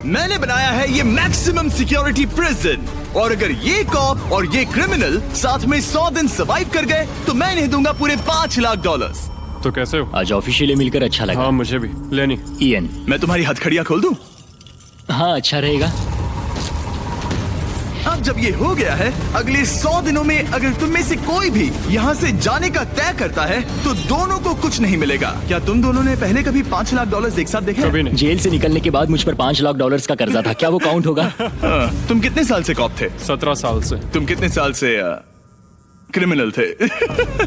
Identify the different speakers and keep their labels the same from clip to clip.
Speaker 1: मैंने बनाया है ये मैक्सिमम सिक्योरिटी प्रिजन, और अगर ये कॉप और ये क्रिमिनल साथ में 100 दिन सर्वाइव कर गए तो मैं इन्हें दूंगा पूरे $5 लाख।
Speaker 2: तो कैसे हो?
Speaker 3: आज ऑफिशियली मिलकर अच्छा लगा।
Speaker 2: हाँ मुझे भी। लेनी
Speaker 3: इयन।
Speaker 1: मैं तुम्हारी हथकड़ियाँ खोल दूं?
Speaker 3: हाँ अच्छा रहेगा।
Speaker 1: अब जब ये हो गया है, अगले 100 दिनों में अगर तुम में से कोई भी यहाँ से जाने का तय करता है तो दोनों को कुछ नहीं मिलेगा। क्या तुम दोनों ने पहले कभी $5 लाख एक साथ देखे?
Speaker 2: कभी नहीं।
Speaker 3: जेल से निकलने के बाद मुझ पर $5 लाख का कर्जा था, क्या वो काउंट होगा?
Speaker 1: तुम कितने साल से कॉप थे?
Speaker 2: 17 साल से।
Speaker 1: तुम कितने साल से क्रिमिनल थे?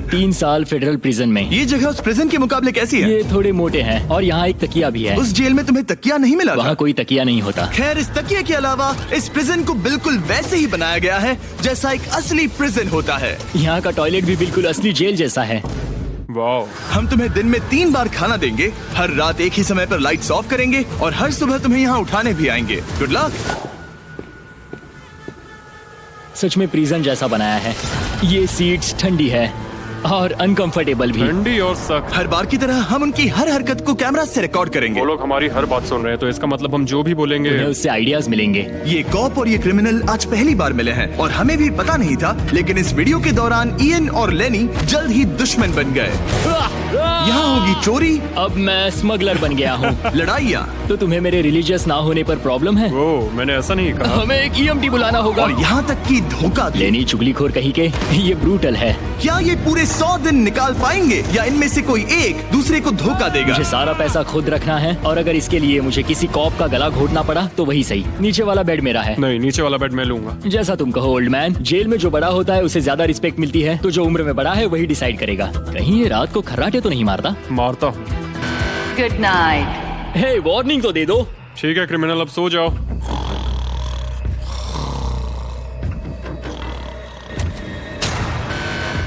Speaker 3: 3 साल फेडरल प्रिजन में।
Speaker 1: ये जगह उस प्रिजन के मुकाबले कैसी है?
Speaker 3: ये थोड़े मोटे हैं और यहाँ एक तकिया भी है।
Speaker 1: उस जेल में तुम्हें तकिया नहीं मिला था?
Speaker 3: वहाँ कोई तकिया नहीं होता।
Speaker 1: खैर, इस तकिए के अलावा इस प्रिजन को बिल्कुल वैसे ही बनाया गया है जैसा एक असली प्रिजन होता है।
Speaker 3: यहाँ का टॉयलेट भी बिल्कुल असली जेल जैसा है।
Speaker 2: वाओ।
Speaker 1: हम तुम्हें दिन में 3 बार खाना देंगे, हर रात एक ही समय पर लाइट्स ऑफ करेंगे और हर सुबह तुम्हें यहाँ उठाने भी आएंगे। Good luck.
Speaker 3: सच में प्रिजन जैसा बनाया है। ये सीट्स ठंडी है और अनकंफर्टेबल भी।
Speaker 2: ठंडी और सख्त।
Speaker 1: हर बार की तरह हम उनकी हर हरकत को कैमरा से रिकॉर्ड करेंगे।
Speaker 2: वो लोग हमारी हर बात सुन रहे हैं, तो इसका मतलब हम जो भी बोलेंगे
Speaker 3: उन्हें उससे आइडियाज मिलेंगे।
Speaker 1: ये कॉप और ये क्रिमिनल आज पहली बार मिले हैं और हमें भी पता नहीं था, लेकिन इस वीडियो के दौरान इयन और लेनी जल्द ही दुश्मन बन गए। यहाँ होगी चोरी,
Speaker 3: अब मैं स्मगलर बन गया हूँ।
Speaker 1: लड़ाइयाँ,
Speaker 3: तो तुम्हें मेरे रिलीजियस ना होने पर प्रॉब्लम है?
Speaker 2: वो मैंने ऐसा नहीं कहा।
Speaker 3: हमें एक EMT बुलाना होगा।
Speaker 1: और यहाँ तक कि धोखा भी।
Speaker 3: लेनी चुगलीखोर कहीं के, ये ब्रूटल है।
Speaker 1: क्या ये पूरे 100 दिन निकाल पाएंगे या इनमें से कोई एक दूसरे को धोखा देगा?
Speaker 3: मुझे सारा पैसा खुद रखना है और अगर इसके लिए मुझे किसी कॉप का गला घोटना पड़ा तो वही सही। नीचे वाला बेड मेरा है।
Speaker 2: नहीं, नीचे वाला बेड मैं लूंगा।
Speaker 3: जैसा तुम कहो ओल्ड मैन। जेल में जो बड़ा होता है उसे ज्यादा रिस्पेक्ट मिलती है, तो जो उम्र में बड़ा है वही डिसाइड करेगा। कहीं ये रात को खर्राटे तो नहीं मारता?
Speaker 2: मारता हूँ।
Speaker 4: Good night.
Speaker 3: हे, वार्निंग तो दे दो।
Speaker 2: ठीक है क्रिमिनल, अब सो जाओ।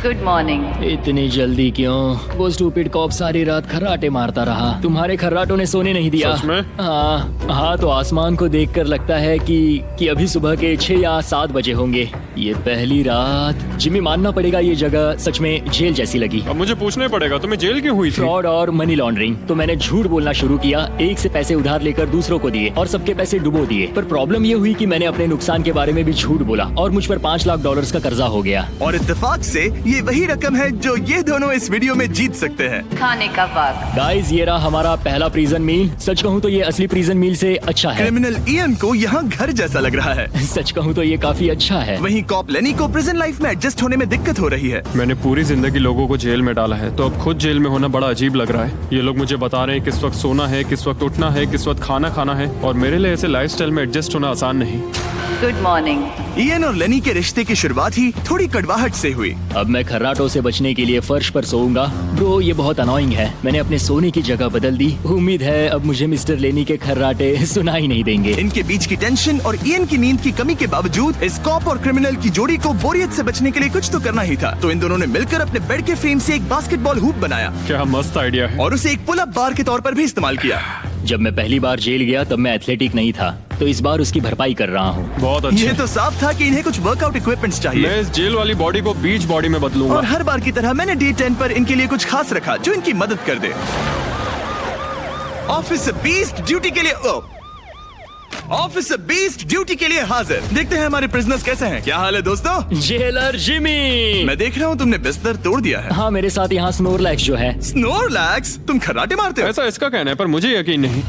Speaker 4: Good morning.
Speaker 3: इतनी जल्दी क्यों? वो स्टूपिड कॉप सारी रात खर्राटे मारता रहा। तुम्हारे खर्राटों ने सोने नहीं दिया।
Speaker 2: सच में?
Speaker 3: हाँ, तो आसमान को देखकर लगता है कि अभी सुबह के 6 या 7 बजे होंगे। ये पहली रात। जिम्मी, मानना पड़ेगा ये जगह सच में जेल जैसी लगी।
Speaker 2: अब मुझे पूछना ही पड़ेगा, तुम्हें जेल क्यों हुई थी?
Speaker 3: फ्रॉड और मनी लॉन्ड्रिंग। तो मैंने झूठ बोलना शुरू किया, एक से पैसे उधार लेकर दूसरों को दिए और सबके पैसे डुबो दिए। पर प्रॉब्लम ये हुई कि मैंने अपने नुकसान के बारे में भी झूठ बोला और मुझ पर $5 लाख का कर्जा हो गया।
Speaker 1: और इत्तेफाक से ये वही रकम है जो ये दोनों इस वीडियो में जीत सकते हैं।
Speaker 4: खाने का वक्त।
Speaker 3: गाइस, ये रहा हमारा पहला प्रिजन मील। सच कहूँ तो ये असली प्रिजन मील से अच्छा है।
Speaker 1: क्रिमिनल इयन को यहाँ घर जैसा लग रहा है।
Speaker 3: सच कहूँ तो ये काफी अच्छा है।
Speaker 1: वहीं कॉप लेनी को प्रिजन लाइफ में एडजस्ट होने में दिक्कत हो रही है।
Speaker 2: मैंने पूरी जिंदगी लोगों को जेल में डाला है, तो अब खुद जेल में होना बड़ा अजीब लग रहा है। ये लोग मुझे बता रहे हैं किस वक्त सोना है, किस वक्त उठना है, किस वक्त खाना खाना है, और मेरे लिए ऐसे लाइफस्टाइल में एडजस्ट होना आसान नहीं।
Speaker 4: Good morning.
Speaker 1: इयन और लेनी के रिश्ते की शुरुआत ही थोड़ी कड़वाहट से हुई।
Speaker 3: अब मैं खर्राटों से बचने के लिए फर्श पर सोऊंगा। ब्रो, ये बहुत अनोइंग है। मैंने अपने सोने की जगह बदल दी। उम्मीद है अब मुझे मिस्टर लेनी के खर्राटे सुनाई नहीं देंगे।
Speaker 1: इनके बीच की टेंशन और इयन की नींद की कमी के बावजूद इस कॉप और क्रिमिनल की जोड़ी को बोरियत से बचने के लिए कुछ तो करना ही था। तो इन दोनों ने मिलकर अपने बेड के फ्रेम से एक बास्केटबॉल हूप बनाया
Speaker 2: क्या मस्त आइडिया है।
Speaker 1: और उसे एक पुल अप बार के तौर पर भी इस्तेमाल किया।
Speaker 3: जब मैं पहली बार जेल गया तब मैं एथलेटिक नहीं था, तो इस बार उसकी भरपाई कर रहा हूँ।
Speaker 2: बहुत
Speaker 1: ये
Speaker 2: अच्छा।
Speaker 1: तो साफ था कि इन्हें कुछ वर्कआउट इक्विपमेंट्स चाहिए।
Speaker 2: मैं इस जेल वाली बॉडी को बीच बॉडी में बदलूंगा।
Speaker 1: और हर बार की तरह मैंने डे 10 पर इनके लिए कुछ खास रखा जो इनकी मदद कर दे। ऑफिसर बीस्ट ड्यूटी के लिए ऑफिसर बीस्ट ड्यूटी के लिए हाजिर। देखते हैं हमारे प्रिजनर्स कैसे हैं। क्या हाल है दोस्तों?
Speaker 3: Jailer Jimmy.
Speaker 1: मैं देख रहा हूँ तुमने बिस्तर तोड़ दिया है।
Speaker 3: हाँ, मेरे साथ यहाँ स्नोरलैक्स जो है।
Speaker 1: स्नोरलैक्स? तुम खर्राटे मारते हो?
Speaker 2: ऐसा इसका कहना है, पर मुझे यकीन नहीं।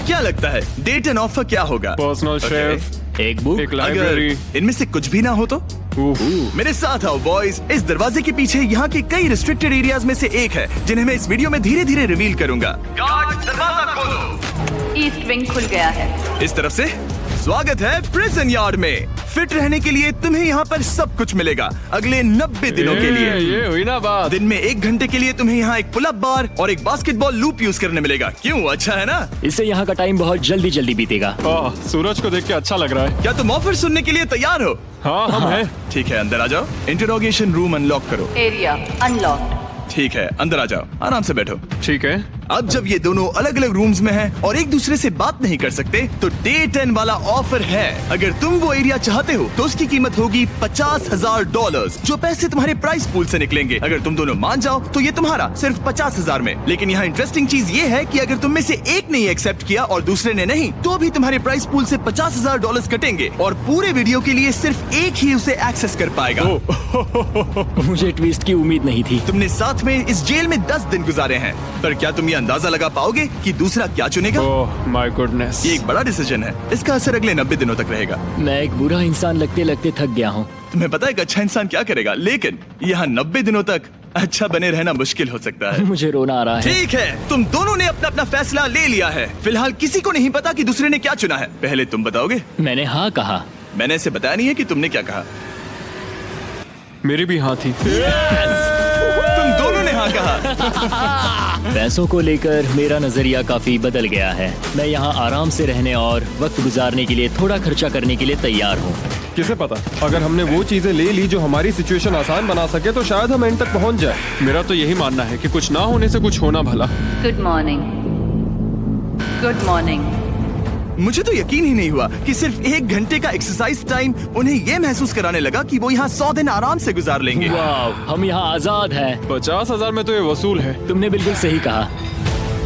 Speaker 1: क्या लगता है डे 10 ऑफर क्या होगा?
Speaker 2: पर्सनल शेफ,
Speaker 3: एक बुक।
Speaker 2: एक लाइब्रेरी।
Speaker 1: अगर इनमें से कुछ भी ना हो तो? मेरे साथ आओ बॉयज। इस दरवाजे के पीछे यहाँ के कई रिस्ट्रिक्टेड एरियाज में से एक है जिन्हें मैं इस वीडियो में धीरे धीरे रिवील करूंगा। गार्ड, दरवाजा खोलो।
Speaker 4: ईस्ट विंग खुल गया है।
Speaker 1: इस तरफ से स्वागत है प्रिजन यार्ड में। फिट रहने के लिए तुम्हें यहाँ पर सब कुछ मिलेगा अगले 90 दिनों के लिए।
Speaker 2: ये हुई ना बात।
Speaker 1: दिन में 1 घंटे के लिए तुम्हें यहाँ एक पुल अप बार और एक बास्केटबॉल लूप यूज करने मिलेगा। क्यों, अच्छा है ना?
Speaker 3: इससे यहाँ का टाइम बहुत जल्दी जल्दी बीतेगा।
Speaker 2: सूरज को देख के अच्छा लग रहा है।
Speaker 1: क्या तुम ऑफर सुनने के लिए तैयार हो?
Speaker 2: हाँ, हम हैं।
Speaker 1: ठीक है, अंदर आ जाओ। इंटरोगेशन रूम अनलॉक करो।
Speaker 4: Area unlocked.
Speaker 1: ठीक है, अंदर आ जाओ, आराम से बैठो।
Speaker 2: ठीक है।
Speaker 1: अब जब ये दोनों अलग अलग रूम्स में हैं और एक दूसरे से बात नहीं कर सकते, तो डे 10 वाला ऑफर है। अगर तुम वो एरिया चाहते हो तो उसकी कीमत होगी $50,000, जो पैसे तुम्हारे प्राइस पूल से निकलेंगे। अगर तुम दोनों मान जाओ तो ये तुम्हारा सिर्फ 50,000 में। लेकिन यहाँ इंटरेस्टिंग चीज ये है कि अगर तुम में से एक ने एक्सेप्ट किया और दूसरे ने नहीं, तो भी तुम्हारे प्राइस पूल से $50,000 कटेंगे और पूरे वीडियो के लिए सिर्फ एक ही उसे एक्सेस कर पाएगा।
Speaker 3: मुझे ट्विस्ट की उम्मीद नहीं थी।
Speaker 1: तुमने साथ में इस जेल में 10 दिन गुजारे हैं, पर क्या तुम ये अंदाजा लगा पाओगे कि दूसरा क्या चुनेगा?
Speaker 2: Oh my goodness.
Speaker 1: ये एक बड़ा डिसीजन है। इसका असर अगले 90 दिनों तक रहेगा।
Speaker 3: मैं एक बुरा इंसान लगते लगते थक गया हूँ।
Speaker 1: तुम्हें पता है एक अच्छा इंसान क्या करेगा, लेकिन यहाँ 90 दिनों तक अच्छा बने रहना मुश्किल हो सकता है।
Speaker 3: मुझे रोना आ रहा है।
Speaker 1: ठीक है, तुम दोनों ने अपना अपना फैसला ले लिया है। फिलहाल किसी को नहीं पता कि दूसरे ने क्या चुना है। पहले तुम बताओगे?
Speaker 3: मैंने हाँ कहा।
Speaker 1: मैंने इसे बताया नहीं है कि तुमने क्या कहा।
Speaker 2: मेरी भी हाँ थी।
Speaker 1: तुम दोनों ने हाँ कहा।
Speaker 3: पैसों को लेकर मेरा नजरिया काफी बदल गया है। मैं यहाँ आराम से रहने और वक्त गुजारने के लिए थोड़ा खर्चा करने के लिए तैयार हूँ।
Speaker 5: किसे पता, अगर हमने वो चीजें ले ली जो हमारी सिचुएशन आसान बना सके तो शायद हम एंड तक पहुंच जाए।
Speaker 2: मेरा तो यही मानना है कि कुछ ना होने से कुछ होना भला।
Speaker 4: Good morning. Good morning.
Speaker 1: मुझे तो यकीन ही नहीं हुआ कि सिर्फ 1 घंटे का एक्सरसाइज टाइम उन्हें ये महसूस कराने लगा कि वो यहाँ 100 दिन आराम से गुजार लेंगे।
Speaker 3: वाह, हम यहाँ आजाद हैं।
Speaker 2: 50,000 में तो ये वसूल है।
Speaker 3: तुमने बिल्कुल सही कहा।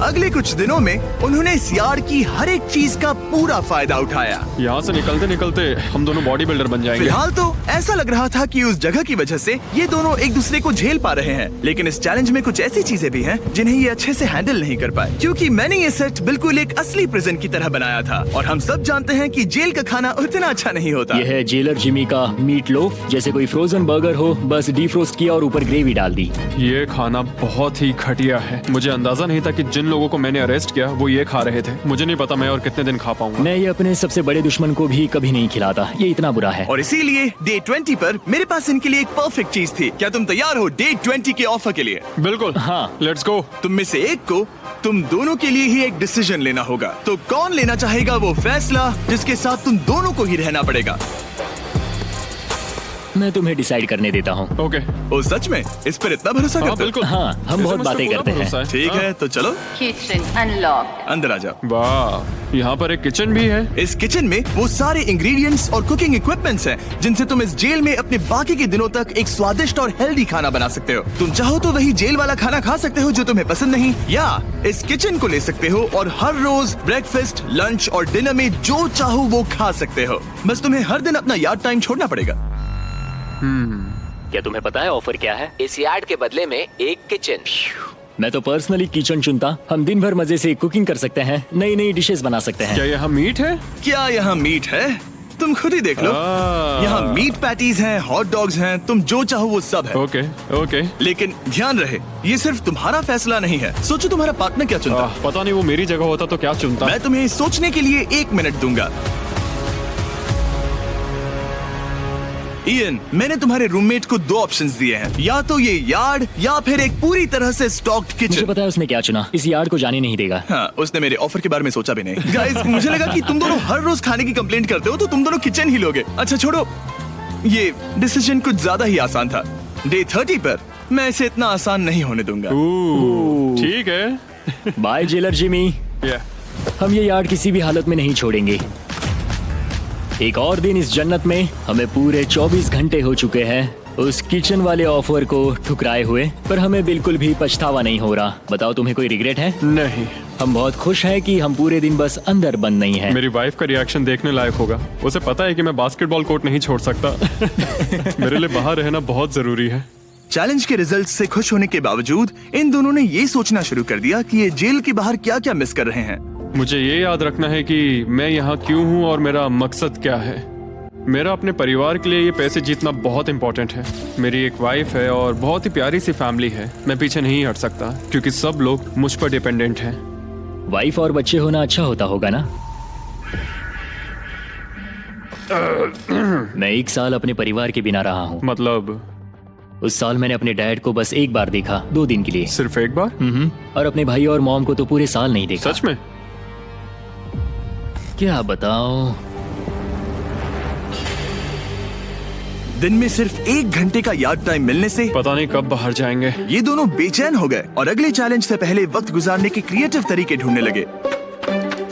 Speaker 1: अगले कुछ दिनों में उन्होंने इस यार्ड की हर एक चीज का पूरा फायदा उठाया।
Speaker 2: यहाँ से निकलते निकलते हम दोनों बॉडी बिल्डर बन जाएंगे।
Speaker 1: फिलहाल तो ऐसा लग रहा था कि उस जगह की वजह से ये दोनों एक दूसरे को झेल पा रहे हैं, लेकिन इस चैलेंज में कुछ ऐसी चीजें भी हैं जिन्हें ये अच्छे से हैंडल नहीं कर पाए, क्योंकि मैंने ये सेट बिल्कुल एक असली प्रिजन की तरह बनाया था। और हम सब जानते हैं कि जेल का खाना उतना अच्छा नहीं होता।
Speaker 3: यह है जेलर जिमी का मीट लोफ, जैसे कोई फ्रोजन बर्गर हो, बस डीफ्रोस्ट किया और ऊपर ग्रेवी डाल दी।
Speaker 2: ये खाना बहुत ही घटिया है। मुझे अंदाजा नहीं था कि जिन लोगों को मैंने अरेस्ट किया वो ये खा रहे थे। मुझे नहीं पता मैं और कितने दिन खा पाऊंगा।
Speaker 3: मैं ये अपने सबसे बड़े दुश्मन को भी कभी नहीं खिलाता। ये इतना बुरा है।
Speaker 1: और इसीलिए डे 20 पर मेरे पास इनके लिए एक परफेक्ट चीज थी। क्या तुम तैयार हो डे 20 के ऑफर के लिए?
Speaker 2: बिल्कुल
Speaker 3: हाँ।
Speaker 2: Let's go.
Speaker 1: तुम में से एक को तुम दोनों के लिए ही एक डिसीजन लेना होगा। तो कौन लेना चाहेगा वो फैसला जिसके साथ तुम दोनों को ही रहना पड़ेगा?
Speaker 3: मैं तुम्हें डिसाइड करने देता हूँ।
Speaker 2: ओके।
Speaker 1: ओ सच में इस पर इतना भरोसा
Speaker 2: हाँ
Speaker 1: करते हो?
Speaker 2: बिल्कुल।
Speaker 3: हाँ, हम बहुत बातें करते हैं।
Speaker 1: ठीक है, तो चलो
Speaker 4: Kitchen unlocked.
Speaker 1: अंदर आ जाओ।
Speaker 2: वाह, यहाँ पर एक किचन भी है।
Speaker 1: इस किचन में वो सारे इंग्रेडिएंट्स और कुकिंग इक्विपमेंट्स हैं जिनसे तुम इस जेल में अपने बाकी के दिनों तक एक स्वादिष्ट और हेल्दी खाना बना सकते हो। तुम चाहो तो वही जेल वाला खाना खा सकते हो जो तुम्हें पसंद नहीं, या इस किचन को ले सकते हो और हर रोज ब्रेकफास्ट, लंच और डिनर में जो चाहो वो खा सकते हो। बस तुम्हें हर दिन अपना यार्ड टाइम छोड़ना पड़ेगा।
Speaker 3: क्या तुम्हें पता है ऑफर क्या है?
Speaker 6: इस यार्ड के बदले में एक किचन।
Speaker 3: मैं तो पर्सनली किचन चुनता। हम दिन भर मजे से कुकिंग कर सकते हैं, नई नई डिशेस बना सकते हैं।
Speaker 2: क्या यहाँ मीट है?
Speaker 1: क्या यहाँ मीट है? तुम खुद ही देख लो। यहाँ मीट पैटीज हैं, हॉट डॉग्स हैं, तुम जो चाहो वो सब है।
Speaker 2: Okay okay.
Speaker 1: लेकिन ध्यान रहे, ये सिर्फ तुम्हारा फैसला नहीं है। सोचो तुम्हारा पार्टनर क्या चुनता।
Speaker 2: पता नहीं वो मेरी जगह होता तो क्या चुनता।
Speaker 1: मैं तुम्हें सोचने के लिए 1 मिनट दूंगा। इयन, मैंने तुम्हारे रूममेट को 2 ऑप्शंस दिए हैं, या तो ये यार्ड या फिर एक पूरी तरह से स्टॉक्ड
Speaker 3: मुझे
Speaker 1: किचन।
Speaker 3: पता है उसने क्या चुना। इस यार्ड को जाने नहीं देगा।
Speaker 1: हाँ, उसने मेरे ऑफर के बारे में सोचा भी नहीं। गाइस, मुझे लगा कि तुम दोनों हर रोज खाने की कंप्लेंट करते हो तो तुम दोनों किचन ही लोगे। अच्छा छोड़ो, ये डिसीजन कुछ ज्यादा ही आसान था। डे 30 पर मैं इसे इतना आसान नहीं होने दूंगा।
Speaker 2: ठीक है।
Speaker 3: Bye jailer Jimmy. हम ये यार्ड किसी भी हालत में नहीं छोड़ेंगे। एक और दिन इस जन्नत में। हमें पूरे 24 घंटे हो चुके हैं उस किचन वाले ऑफर को ठुकराए हुए, पर हमें बिल्कुल भी पछतावा नहीं हो रहा। बताओ, तुम्हें कोई रिग्रेट है?
Speaker 2: नहीं।
Speaker 3: हम बहुत खुश हैं कि हम पूरे दिन बस अंदर बंद नहीं हैं।
Speaker 2: मेरी वाइफ का रिएक्शन देखने लायक होगा। उसे पता है कि मैं बास्केटबॉल कोर्ट नहीं छोड़ सकता। मेरे लिए बाहर रहना बहुत जरूरी है।
Speaker 1: चैलेंज के रिजल्ट से खुश होने के बावजूद इन दोनों ने ये सोचना शुरू कर दिया कि ये जेल के बाहर क्या क्या मिस कर रहे हैं।
Speaker 2: मुझे ये याद रखना है कि मैं यहाँ क्यों हूँ और मेरा मकसद क्या है। मेरा अपने परिवार के लिए ये पैसे जीतना बहुत इंपॉर्टेंट है। मेरी एक वाइफ है और बहुत ही प्यारी सी फैमिली है। मैं पीछे नहीं हट सकता क्योंकि सब लोग मुझ पर डिपेंडेंट हैं।
Speaker 3: वाइफ और बच्चे होना अच्छा होता होगा ना? मैं 1 साल अपने परिवार के बिना रहा हूँ।
Speaker 2: मतलब?
Speaker 3: उस साल मैंने अपने डैड को बस 1 बार देखा, 2 दिन के लिए।
Speaker 2: सिर्फ 1 बार?
Speaker 3: और अपने भाई और मॉम को तो पूरे साल नहीं देखा।
Speaker 2: सच में?
Speaker 3: क्या बताओ।
Speaker 1: दिन में सिर्फ 1 घंटे का यार्ड टाइम मिलने से
Speaker 2: पता नहीं कब बाहर जाएंगे।
Speaker 1: ये दोनों बेचैन हो गए और अगले चैलेंज से पहले वक्त गुजारने के क्रिएटिव तरीके ढूंढने लगे।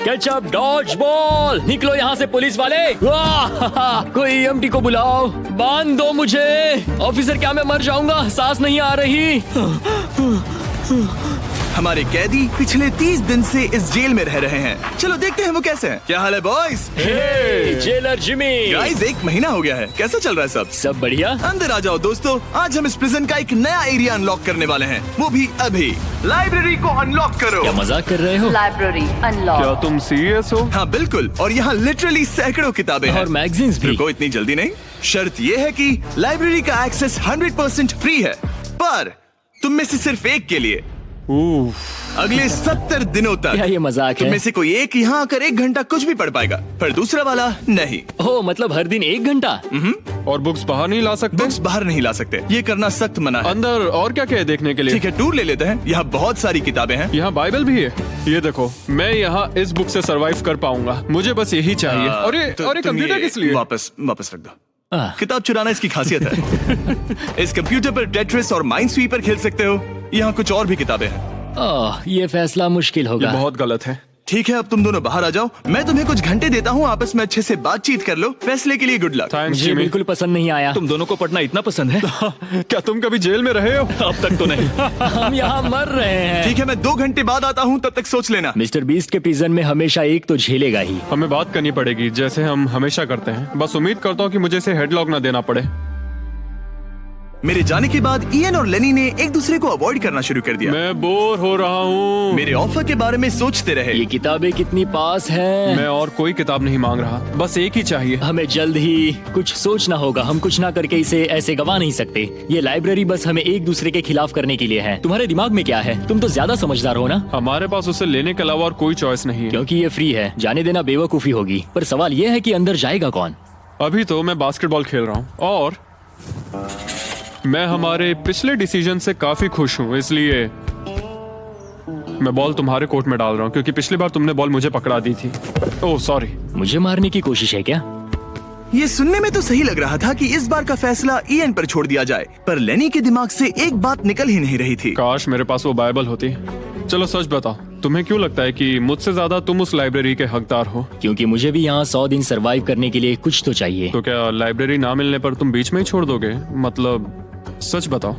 Speaker 3: केचप डॉज बॉल, निकलो यहाँ से पुलिस वाले। वाह, कोई ईएमटी को बुलाओ, बांध दो मुझे। ऑफिसर क्या मैं मर जाऊंगा, सांस नहीं आ रही।
Speaker 1: हमारे कैदी पिछले 30 दिन से इस जेल में रह रहे हैं। चलो देखते हैं वो कैसे हैं। क्या हाल है बॉयज?
Speaker 3: हे, जेलर जिमी।
Speaker 1: गाइस 1 महीना हो गया है, कैसा चल रहा है सब?
Speaker 3: सब बढ़िया।
Speaker 1: अंदर आ जाओ दोस्तों, आज हम इस प्रिजन का एक नया एरिया अनलॉक करने वाले हैं, वो भी अभी। लाइब्रेरी को अनलॉक करो।
Speaker 3: क्या मजाक कर रहे हो?
Speaker 4: Library
Speaker 2: क्या
Speaker 4: unlocked.
Speaker 2: तुम सीरियस हो?
Speaker 1: हाँ बिल्कुल, और यहाँ लिटरली सैकड़ों किताबें हैं
Speaker 3: और मैगजीन्स भी।
Speaker 1: रुको, इतनी जल्दी नहीं। शर्त ये है कि लाइब्रेरी का एक्सेस 100% फ्री है, पर तुम में से सिर्फ एक के लिए अगले 70 दिनों तक।
Speaker 3: क्या ये मजाक
Speaker 1: तुम
Speaker 3: है?
Speaker 1: में से कोई एक यहाँ आकर 1 घंटा कुछ भी पढ़ पाएगा, पर दूसरा वाला नहीं।
Speaker 3: ओह, मतलब हर दिन 1 घंटा?
Speaker 2: और बुक्स बाहर नहीं ला सकते?
Speaker 1: बुक्स बाहर नहीं ला सकते, ये करना सख्त मना है।
Speaker 2: अंदर और क्या क्या है देखने के लिए?
Speaker 1: ठीक है, टूर ले लेते हैं। यहाँ बहुत सारी किताबें हैं।
Speaker 2: यहाँ बाइबल भी है। ये देखो, मैं यहाँ इस बुक से सरवाइव कर पाऊंगा, मुझे बस यही चाहिए। और ये
Speaker 1: तुम
Speaker 2: कंप्यूटर
Speaker 1: ये
Speaker 2: किस लिए?
Speaker 1: वापस रख दो।
Speaker 3: आह,
Speaker 1: किताब चुराना इसकी खासियत है। इस कंप्यूटर पर टेट्रिस और माइनस्वीपर खेल सकते हो। यहाँ कुछ और भी किताबें हैं।
Speaker 3: ओह, ये फैसला मुश्किल
Speaker 2: ये
Speaker 3: होगा।
Speaker 2: बहुत गलत है।
Speaker 1: ठीक है, अब तुम दोनों बाहर आ जाओ, मैं तुम्हें कुछ घंटे देता हूँ, आपस में अच्छे से बातचीत कर लो। फैसले के लिए गुड लक।
Speaker 2: थैंक्स
Speaker 3: मुझे
Speaker 2: जिमी।
Speaker 3: बिल्कुल पसंद नहीं आया।
Speaker 7: तुम दोनों को पढ़ना इतना पसंद है?
Speaker 2: क्या तुम कभी जेल में रहे हो?
Speaker 7: अब तक तो नहीं।
Speaker 3: हम यहाँ मर रहे हैं।
Speaker 1: ठीक है, मैं 2 घंटे बाद आता हूँ, तब तक सोच लेना।
Speaker 3: मिस्टर बीस्ट के प्रिजन में हमेशा एक तो झेलेगा ही।
Speaker 2: हमें बात करनी पड़ेगी, जैसे हम हमेशा करते हैं। बस उम्मीद करता हूँ कि मुझे इसे हेडलॉक ना देना पड़े।
Speaker 1: मेरे जाने के बाद इयन और लेनी ने एक दूसरे को अवॉइड करना शुरू कर दिया।
Speaker 2: मैं बोर हो रहा हूँ।
Speaker 1: मेरे ऑफर के बारे में सोचते रहे।
Speaker 3: ये किताबें कितनी पास हैं।
Speaker 2: मैं और कोई किताब नहीं मांग रहा, बस एक ही चाहिए।
Speaker 3: हमें जल्द ही कुछ सोचना होगा। हम कुछ ना करके इसे ऐसे गवा नहीं सकते। ये लाइब्रेरी बस हमें एक दूसरे के खिलाफ करने के लिए है। तुम्हारे दिमाग में क्या है? तुम तो ज्यादा समझदार हो ना।
Speaker 2: हमारे पास उसे लेने के अलावा और कोई चॉइस नहीं है।
Speaker 3: क्योंकि ये फ्री है, जाने देना बेवकूफी होगी। पर सवाल ये है कि अंदर जाएगा कौन?
Speaker 2: अभी तो मैं बास्केटबॉल खेल रहा हूँ और मैं हमारे पिछले डिसीजन से काफी खुश हूँ, इसलिए मैं बॉल तुम्हारे कोर्ट में डाल रहा हूँ, क्योंकि पिछली बार तुमने बॉल मुझे पकड़ा दी थी। Oh sorry.
Speaker 3: मुझे मारने की कोशिश है क्या?
Speaker 1: ये सुनने में तो सही लग रहा था कि इस बार का फैसला इयन पर छोड़ दिया जाए, पर लेनी के दिमाग से एक बात निकल ही नहीं रही थी।
Speaker 2: काश मेरे पास वो बाइबल होती। चलो सच बताओ, तुम्हें क्यों लगता है कि मुझसे ज्यादा तुम उस लाइब्रेरी के हकदार हो?
Speaker 3: क्योंकि मुझे भी यहाँ 100 दिन सरवाइव करने के लिए कुछ तो चाहिए।
Speaker 2: तो क्या लाइब्रेरी ना मिलने पर तुम बीच में ही छोड़ दोगे? मतलब सच बताओ।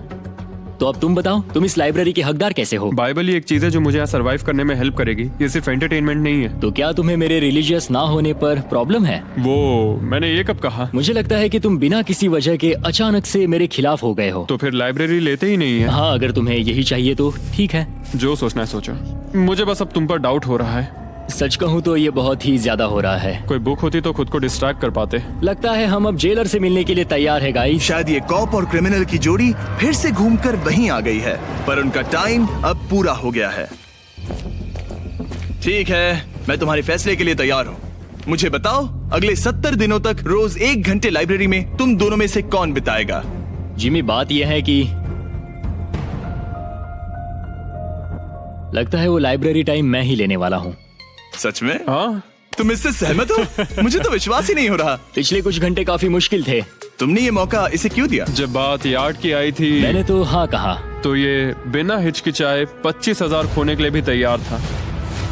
Speaker 3: तो अब तुम बताओ, तुम इस लाइब्रेरी के हकदार कैसे हो?
Speaker 2: बाइबल ही एक चीज है जो मुझे यहाँ सरवाइव करने में हेल्प करेगी, ये सिर्फ एंटरटेनमेंट नहीं है।
Speaker 3: तो क्या तुम्हें मेरे रिलीजियस ना होने पर प्रॉब्लम है?
Speaker 2: वो मैंने ये कब कहा?
Speaker 3: मुझे लगता है कि तुम बिना किसी वजह के अचानक से मेरे खिलाफ हो गए हो।
Speaker 2: तो फिर लाइब्रेरी लेते ही नहीं है।
Speaker 3: हाँ, अगर तुम्हें यही चाहिए तो ठीक है।
Speaker 2: जो सोचना है सोचो, मुझे बस अब तुम पर डाउट हो रहा है।
Speaker 3: सच कहूँ तो ये बहुत ही ज्यादा हो रहा है।
Speaker 2: कोई बुक होती तो खुद को डिस्ट्रैक्ट कर पाते।
Speaker 3: लगता है हम अब जेलर से मिलने के लिए तैयार है गाइस।
Speaker 1: शायद ये कॉप और क्रिमिनल की जोड़ी फिर से घूमकर वहीं आ गई है, पर उनका टाइम अब पूरा हो गया है। ठीक है, मैं तुम्हारे फैसले के लिए तैयार हूँ। मुझे बताओ, अगले 70 दिनों तक रोज 1 घंटे लाइब्रेरी में तुम दोनों में से कौन बिताएगा?
Speaker 3: जिमी, बात यह है कि लगता है वो लाइब्रेरी टाइम मैं ही लेने वाला हूँ।
Speaker 1: सच में?
Speaker 2: हाँ,
Speaker 1: तुम इससे सहमत हो? मुझे तो विश्वास ही नहीं हो रहा।
Speaker 3: पिछले कुछ घंटे काफी मुश्किल थे।
Speaker 1: तुमने ये मौका इसे क्यों दिया?
Speaker 2: जब बात यार्ड की आई थी
Speaker 3: मैंने तो हाँ कहा।
Speaker 2: तो ये बिना हिचकिचाए 25,000 खोने के लिए भी तैयार था,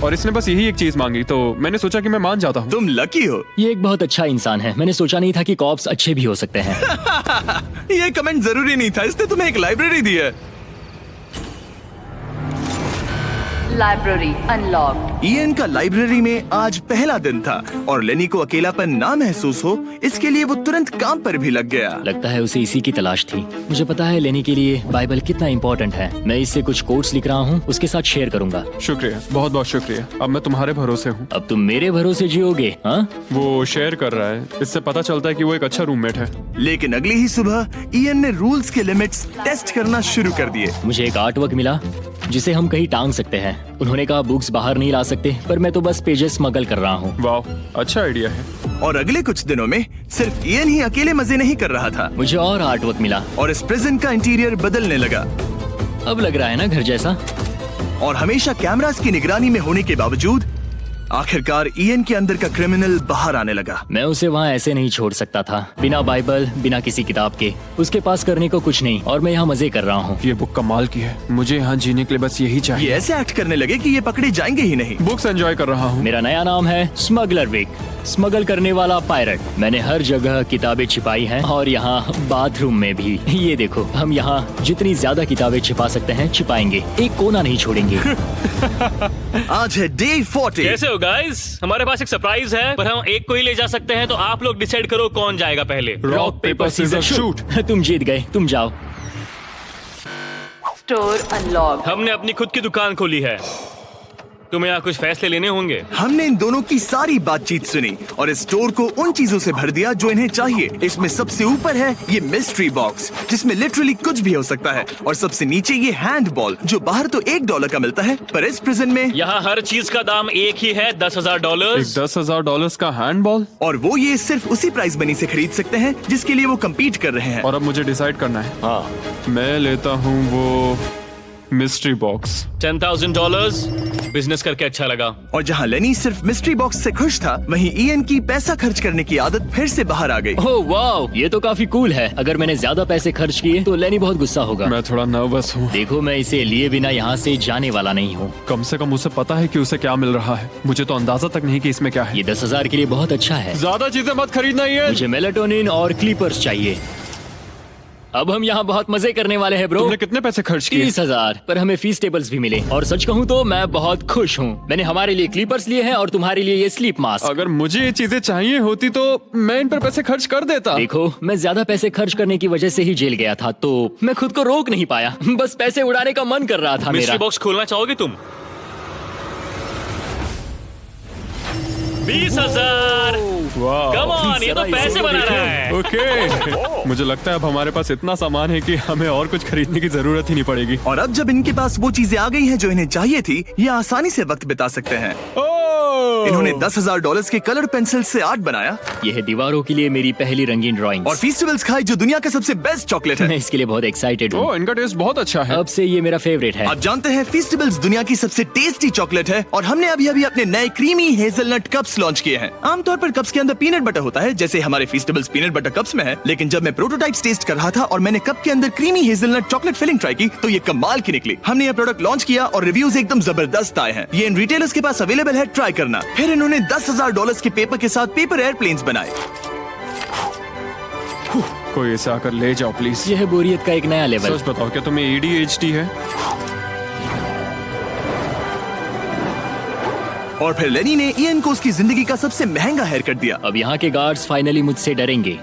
Speaker 2: और इसने बस यही एक चीज मांगी, तो मैंने सोचा कि मैं मान जाता हूँ।
Speaker 1: तुम लकी हो।
Speaker 3: ये एक बहुत अच्छा इंसान है। मैंने सोचा नहीं था कि कॉप्स अच्छे भी हो सकते हैं।
Speaker 1: ये कमेंट जरूरी नहीं था, इसने तुम्हें एक लाइब्रेरी दी है।
Speaker 4: Library unlocked.
Speaker 1: इयन का लाइब्रेरी में आज पहला दिन था और लेनी को अकेलापन ना महसूस हो, इसके लिए वो तुरंत काम पर भी लग गया।
Speaker 3: लगता है उसे इसी की तलाश थी। मुझे पता है लेने के लिए बाइबल कितना इम्पोर्टेंट है। मैं इससे कुछ कोट्स लिख रहा हूँ, उसके साथ शेयर करूंगा।
Speaker 2: शुक्रिया, बहुत बहुत शुक्रिया। अब मैं तुम्हारे भरोसे हूँ।
Speaker 3: अब तुम मेरे भरोसे जियोगे? हाँ,
Speaker 2: वो शेयर कर रहा है, इससे पता चलता है कि वो एक अच्छा रूममेट है।
Speaker 1: लेकिन अगली ही सुबह इयन ने रूल्स के लिमिट्स टेस्ट करना शुरू कर दिए।
Speaker 3: मुझे एक आर्ट वर्क मिला जिसे हम कहीं टांग सकते हैं। उन्होंने कहा बुक्स बाहर नहीं ला सकते, पर मैं तो बस पेजेस स्मगल कर रहा हूँ।
Speaker 2: वाह, अच्छा आइडिया है।
Speaker 1: और अगले कुछ दिनों में सिर्फ इयन ही अकेले मजे नहीं कर रहा था,
Speaker 3: मुझे और आर्ट वर्क मिला
Speaker 1: और इस प्रिजन का इंटीरियर बदलने लगा।
Speaker 3: अब लग रहा है ना घर जैसा।
Speaker 1: और हमेशा कैमरास की निगरानी में होने के बावजूद आखिरकार ईएन के अंदर का क्रिमिनल बाहर आने लगा।
Speaker 3: मैं उसे वहाँ ऐसे नहीं छोड़ सकता था, बिना बाइबल, बिना किसी किताब के। उसके पास करने को कुछ नहीं, और मैं यहाँ मजे कर रहा हूँ।
Speaker 2: ये बुक कमाल की है, मुझे यहाँ जीने के लिए बस यही
Speaker 1: ये
Speaker 2: चाहिए।
Speaker 1: ऐसे एक्ट करने लगे कि ये पकड़े जाएंगे ही नहीं।
Speaker 2: बुक्स एंजॉय कर रहा हूँ।
Speaker 3: मेरा नया नाम है स्मगलर विक, स्मगल करने वाला पायरट। मैंने हर जगह किताबें छिपाई हैं, और यहाँ बाथरूम में भी। ये देखो, हम यहाँ जितनी ज्यादा किताबें छिपा सकते हैं छिपाएंगे, एक कोना नहीं छोड़ेंगे।
Speaker 1: आज है डे 40।
Speaker 7: कैसे हो गाइस? हमारे पास एक सरप्राइज है, पर हम एक को ही ले जा सकते हैं, तो आप लोग डिसाइड करो कौन जाएगा पहले।
Speaker 2: Rock paper scissor shoot.
Speaker 3: तुम जीत गए, तुम जाओ।
Speaker 4: Store unlocked.
Speaker 7: हमने अपनी खुद की दुकान खोली है, तुम्हें यहाँ कुछ फैसले लेने होंगे।
Speaker 1: हमने इन दोनों की सारी बातचीत सुनी और इस स्टोर को उन चीजों से भर दिया जो इन्हें चाहिए। इसमें सबसे ऊपर है ये मिस्ट्री बॉक्स, जिसमें लिटरली कुछ भी हो सकता है, और सबसे नीचे ये हैंड बॉल, जो बाहर तो $1 का मिलता है, पर इस प्रिजन में
Speaker 7: यहाँ हर चीज का दाम एक ही है, $10,000।
Speaker 2: एक $10,000 का हैंडबॉल।
Speaker 1: और वो ये सिर्फ उसी प्राइस मनी से खरीद सकते हैं जिसके लिए वो कम्पीट कर रहे हैं।
Speaker 2: और अब मुझे डिसाइड करना है। हाँ, मैं लेता हूँ वो मिस्ट्री बॉक्स।
Speaker 7: $10,000। बिजनेस करके अच्छा लगा।
Speaker 1: और जहाँ लेनी सिर्फ मिस्ट्री बॉक्स से खुश था, वहीं ईएन की पैसा खर्च करने की आदत फिर से बाहर आ गई।
Speaker 3: ओह वाओ, ये तो काफी कूल है। अगर मैंने ज्यादा पैसे खर्च किए तो लेनी बहुत गुस्सा होगा।
Speaker 2: मैं थोड़ा नर्वस हूँ।
Speaker 3: देखो, मैं इसे लिए बिना यहाँ से जाने वाला नहीं हूँ।
Speaker 2: कम से कम उसे पता है कि उसे क्या मिल रहा है। मुझे तो अंदाजा तक नहीं कि इसमें क्या है।
Speaker 3: ये 10,000 के लिए बहुत अच्छा है।
Speaker 2: ज्यादा चीजें मत खरीदना ये।
Speaker 3: मुझे मेलाटोनिन और क्लीपर्स चाहिए। अब हम यहाँ बहुत मजे करने वाले हैं ब्रो।
Speaker 2: तुमने कितने पैसे खर्च किए?
Speaker 3: 30,000, पर हमें फीस टेबल्स भी मिले। और सच कहूँ तो मैं बहुत खुश हूँ। मैंने हमारे लिए क्लीपर्स लिए हैं और तुम्हारे लिए ये स्लीप मास्क।
Speaker 2: अगर मुझे ये चीजें चाहिए होती तो मैं इन पर पैसे खर्च कर देता।
Speaker 3: देखो, मैं ज्यादा पैसे खर्च करने की वजह से ही जेल गया था, तो मैं खुद को रोक नहीं पाया। बस पैसे उड़ाने का मन कर रहा था मेरा।
Speaker 7: मिस्ट्री बॉक्स खोलना चाहोगे तुम? 20,000। कम ऑन, ये तो पैसे बना रहा है।
Speaker 2: ओके, मुझे लगता है अब हमारे पास इतना सामान है कि हमें और कुछ खरीदने की जरूरत ही नहीं पड़ेगी।
Speaker 1: और अब जब इनके पास वो चीजें आ गई हैं जो इन्हें चाहिए थी, ये आसानी से वक्त बिता सकते हैं। इन्होंने $10,000 के कलर पेंसिल से आर्ट बनाया
Speaker 3: यह है दीवारों के लिए मेरी पहली रंगीन ड्राइंग।
Speaker 1: और फेस्टिवल्स खाई जो दुनिया का सबसे बेस्ट चॉकलेट
Speaker 3: मैं
Speaker 1: है।
Speaker 3: इसके लिए बहुत एक्साइटेड हूँ।
Speaker 2: ओह, इनका टेस्ट बहुत अच्छा है।
Speaker 3: अब से ये मेरा फेवरेट है।
Speaker 1: आप जानते हैं फेस्टिवल्स दुनिया की सबसे टेस्टी चॉकलेट है, और हमने अभी अभी अपने नए क्रीमी हेजलनट कप्स लॉन्च किए हैं। आमतौर पर कप्स के अंदर पीनट बटर होता है, जैसे हमारे फेस्टिवल्स पीनट बटर कप्स में है, लेकिन जब मैं प्रोटोटाइप्स टेस्ट कर रहा था और मैंने कप के अंदर creamy hazelnut chocolate filling try की, तो ये कमाल की निकली। हमने ये प्रोडक्ट लॉन्च किया और रिव्यूज एकदम जबरदस्त आए हैं। ये इन रिटेलर्स के पास अवेलेबल है, ट्राई करना। फिर इन्होंने $10,000 के पेपर के साथ पेपर एयरप्लेन्स बनाए।
Speaker 2: कोई इसे आकर ले जाओ प्लीज।
Speaker 3: यह है बोरियत का एक नया लेवल।
Speaker 2: सच बताओ, क्या तुम्हें ADHD है?
Speaker 1: और फिर लेनी ने ईएन को उसकी जिंदगी का सबसे महंगा हेयर कट दिया।
Speaker 3: अब यहाँ के गार्ड्स फाइनली मुझसे डरेंगे।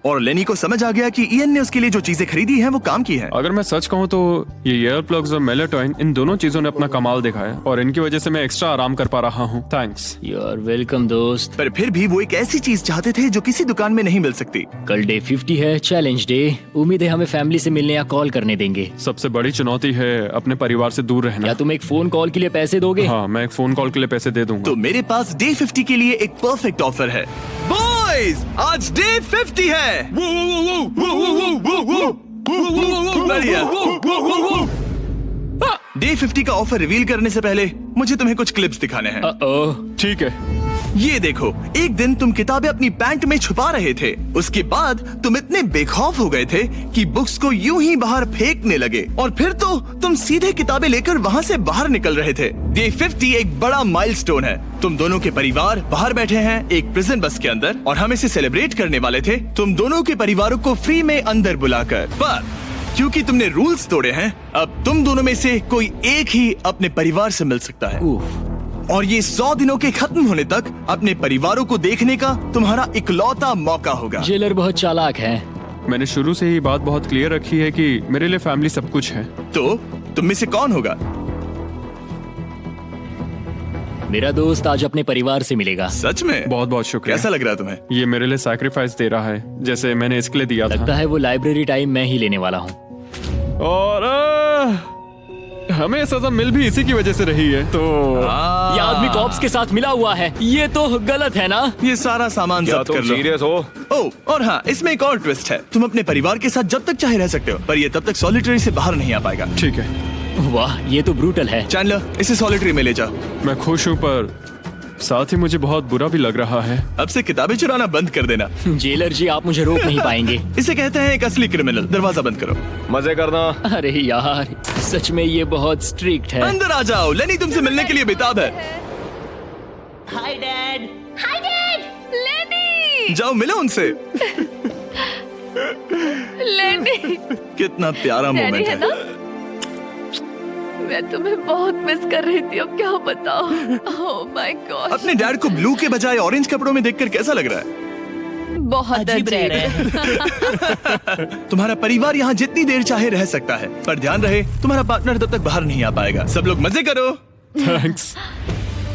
Speaker 1: और लेनी को समझ आ गया कि ईएन ने उसके लिए जो चीजें खरीदी हैं वो काम की हैं।
Speaker 2: अगर मैं सच कहूँ तो ये ईयर प्लग्स और मेलाटोनिन, इन दोनों चीजों ने अपना कमाल दिखाया, और इनकी वजह से मैं एक्स्ट्रा आराम कर पा रहा हूँ। थैंक्स।
Speaker 3: यू आर वेलकम दोस्त।
Speaker 1: पर फिर भी वो एक ऐसी चीज चाहते थे जो किसी दुकान में नहीं मिल सकती।
Speaker 3: कल डे 50 है, चैलेंज डे। उम्मीद है हमें फैमिली से मिलने या कॉल करने देंगे।
Speaker 2: सबसे बड़ी चुनौती है अपने परिवार से दूर रहना।
Speaker 3: क्या तुम एक फोन कॉल के लिए पैसे दोगे?
Speaker 2: हाँ, मैं एक फोन कॉल के लिए पैसे दे दूंगा।
Speaker 1: तो मेरे पास डे 50 के लिए एक परफेक्ट ऑफर है। बॉयज, आज डे 50 है। बढ़िया। डे 50 का ऑफर रिवील करने से पहले मुझे तुम्हें कुछ क्लिप्स दिखाने हैं।
Speaker 3: ओह,
Speaker 2: ठीक है।
Speaker 1: ये देखो, एक दिन तुम किताबें अपनी पैंट में छुपा रहे थे। उसके बाद तुम इतने बेखौफ हो गए थे कि बुक्स को यूं ही बाहर फेंकने लगे, और फिर तो तुम सीधे किताबें लेकर वहाँ से बाहर निकल रहे थे। डे 50 एक बड़ा माइलस्टोन है। तुम दोनों के परिवार बाहर बैठे हैं एक प्रिजन बस के अंदर, और हम इसे सेलिब्रेट करने वाले थे तुम दोनों के परिवारों को फ्री में अंदर बुलाकर। पर क्योंकि तुमने रूल्स तोड़े हैं, अब तुम दोनों में से कोई एक ही अपने परिवार से मिल सकता है। और ये 100 दिनों के खत्म होने तक अपने परिवारों को देखने का तुम्हारा इकलौता मौका होगा।
Speaker 3: जेलर बहुत चालाक है।
Speaker 2: मैंने शुरू से ही बात बहुत क्लियर रखी है कि मेरे लिए फैमिली सब कुछ है।
Speaker 1: तो तुम में से कौन होगा?
Speaker 3: मेरा दोस्त आज अपने परिवार से मिलेगा।
Speaker 1: सच में?
Speaker 2: बहुत बहुत शुक्रिया।
Speaker 1: कैसा लग रहा है तुम्हें?
Speaker 2: ये मेरे लिए सैक्रिफाइस दे रहा है, जैसे मैंने इसके लिए दिया था।
Speaker 3: लगता है वो लाइब्रेरी टाइम मैं ही लेने वाला हूँ।
Speaker 2: और हमें सजा मिल भी इसी की वजह से रही है। तो
Speaker 3: ये आदमी कॉप्स के साथ मिला हुआ है, ये तो गलत है ना?
Speaker 1: ये सारा सामान जब्त कर लो।
Speaker 5: सीरियस हो?
Speaker 1: ओह, और हाँ, इसमें एक और ट्विस्ट है। तुम अपने परिवार के साथ जब तक चाहे रह सकते हो, पर ये तब तक सॉलिटरी से बाहर नहीं आ पाएगा।
Speaker 2: ठीक है।
Speaker 3: वाह, ये तो ब्रूटल है।
Speaker 1: चैंडलर, इसे सॉलिटरी में ले जा।
Speaker 2: मैं खुश हूँ पर साथ ही मुझे बहुत बुरा भी लग रहा है।
Speaker 1: अब से किताबें चुराना बंद कर देना।
Speaker 3: जेलर जी, आप मुझे रोक नहीं पाएंगे।
Speaker 1: इसे कहते हैं एक असली क्रिमिनल। दरवाजा बंद करो।
Speaker 5: मजे करना।
Speaker 3: अरे यार, सच में ये बहुत स्ट्रिक्ट है।
Speaker 1: अंदर आ जाओ, लेनी तुमसे मिलने के लिए बेताब है।
Speaker 8: हाय डैड, लेनी।
Speaker 1: जाओ मिलो उनसे।
Speaker 8: लेनी,
Speaker 1: कितना प्यारा
Speaker 8: डैडी
Speaker 1: मोमेंट
Speaker 8: है
Speaker 1: है।
Speaker 8: ना? मैं तुम्हें बहुत मिस कर रही थी, अब क्या बताओ। ओह माय गॉड,
Speaker 1: अपने डैड को ब्लू के बजाय ऑरेंज कपड़ों में देखकर कैसा लग रहा है?
Speaker 8: बहुत
Speaker 9: अजीब रह रहे
Speaker 8: हैं।
Speaker 1: तुम्हारा परिवार यहाँ जितनी देर चाहे रह सकता है, पर ध्यान रहे तुम्हारा पार्टनर तब तक बाहर नहीं आ पाएगा। सब लोग मजे करो।
Speaker 2: थैंक्स।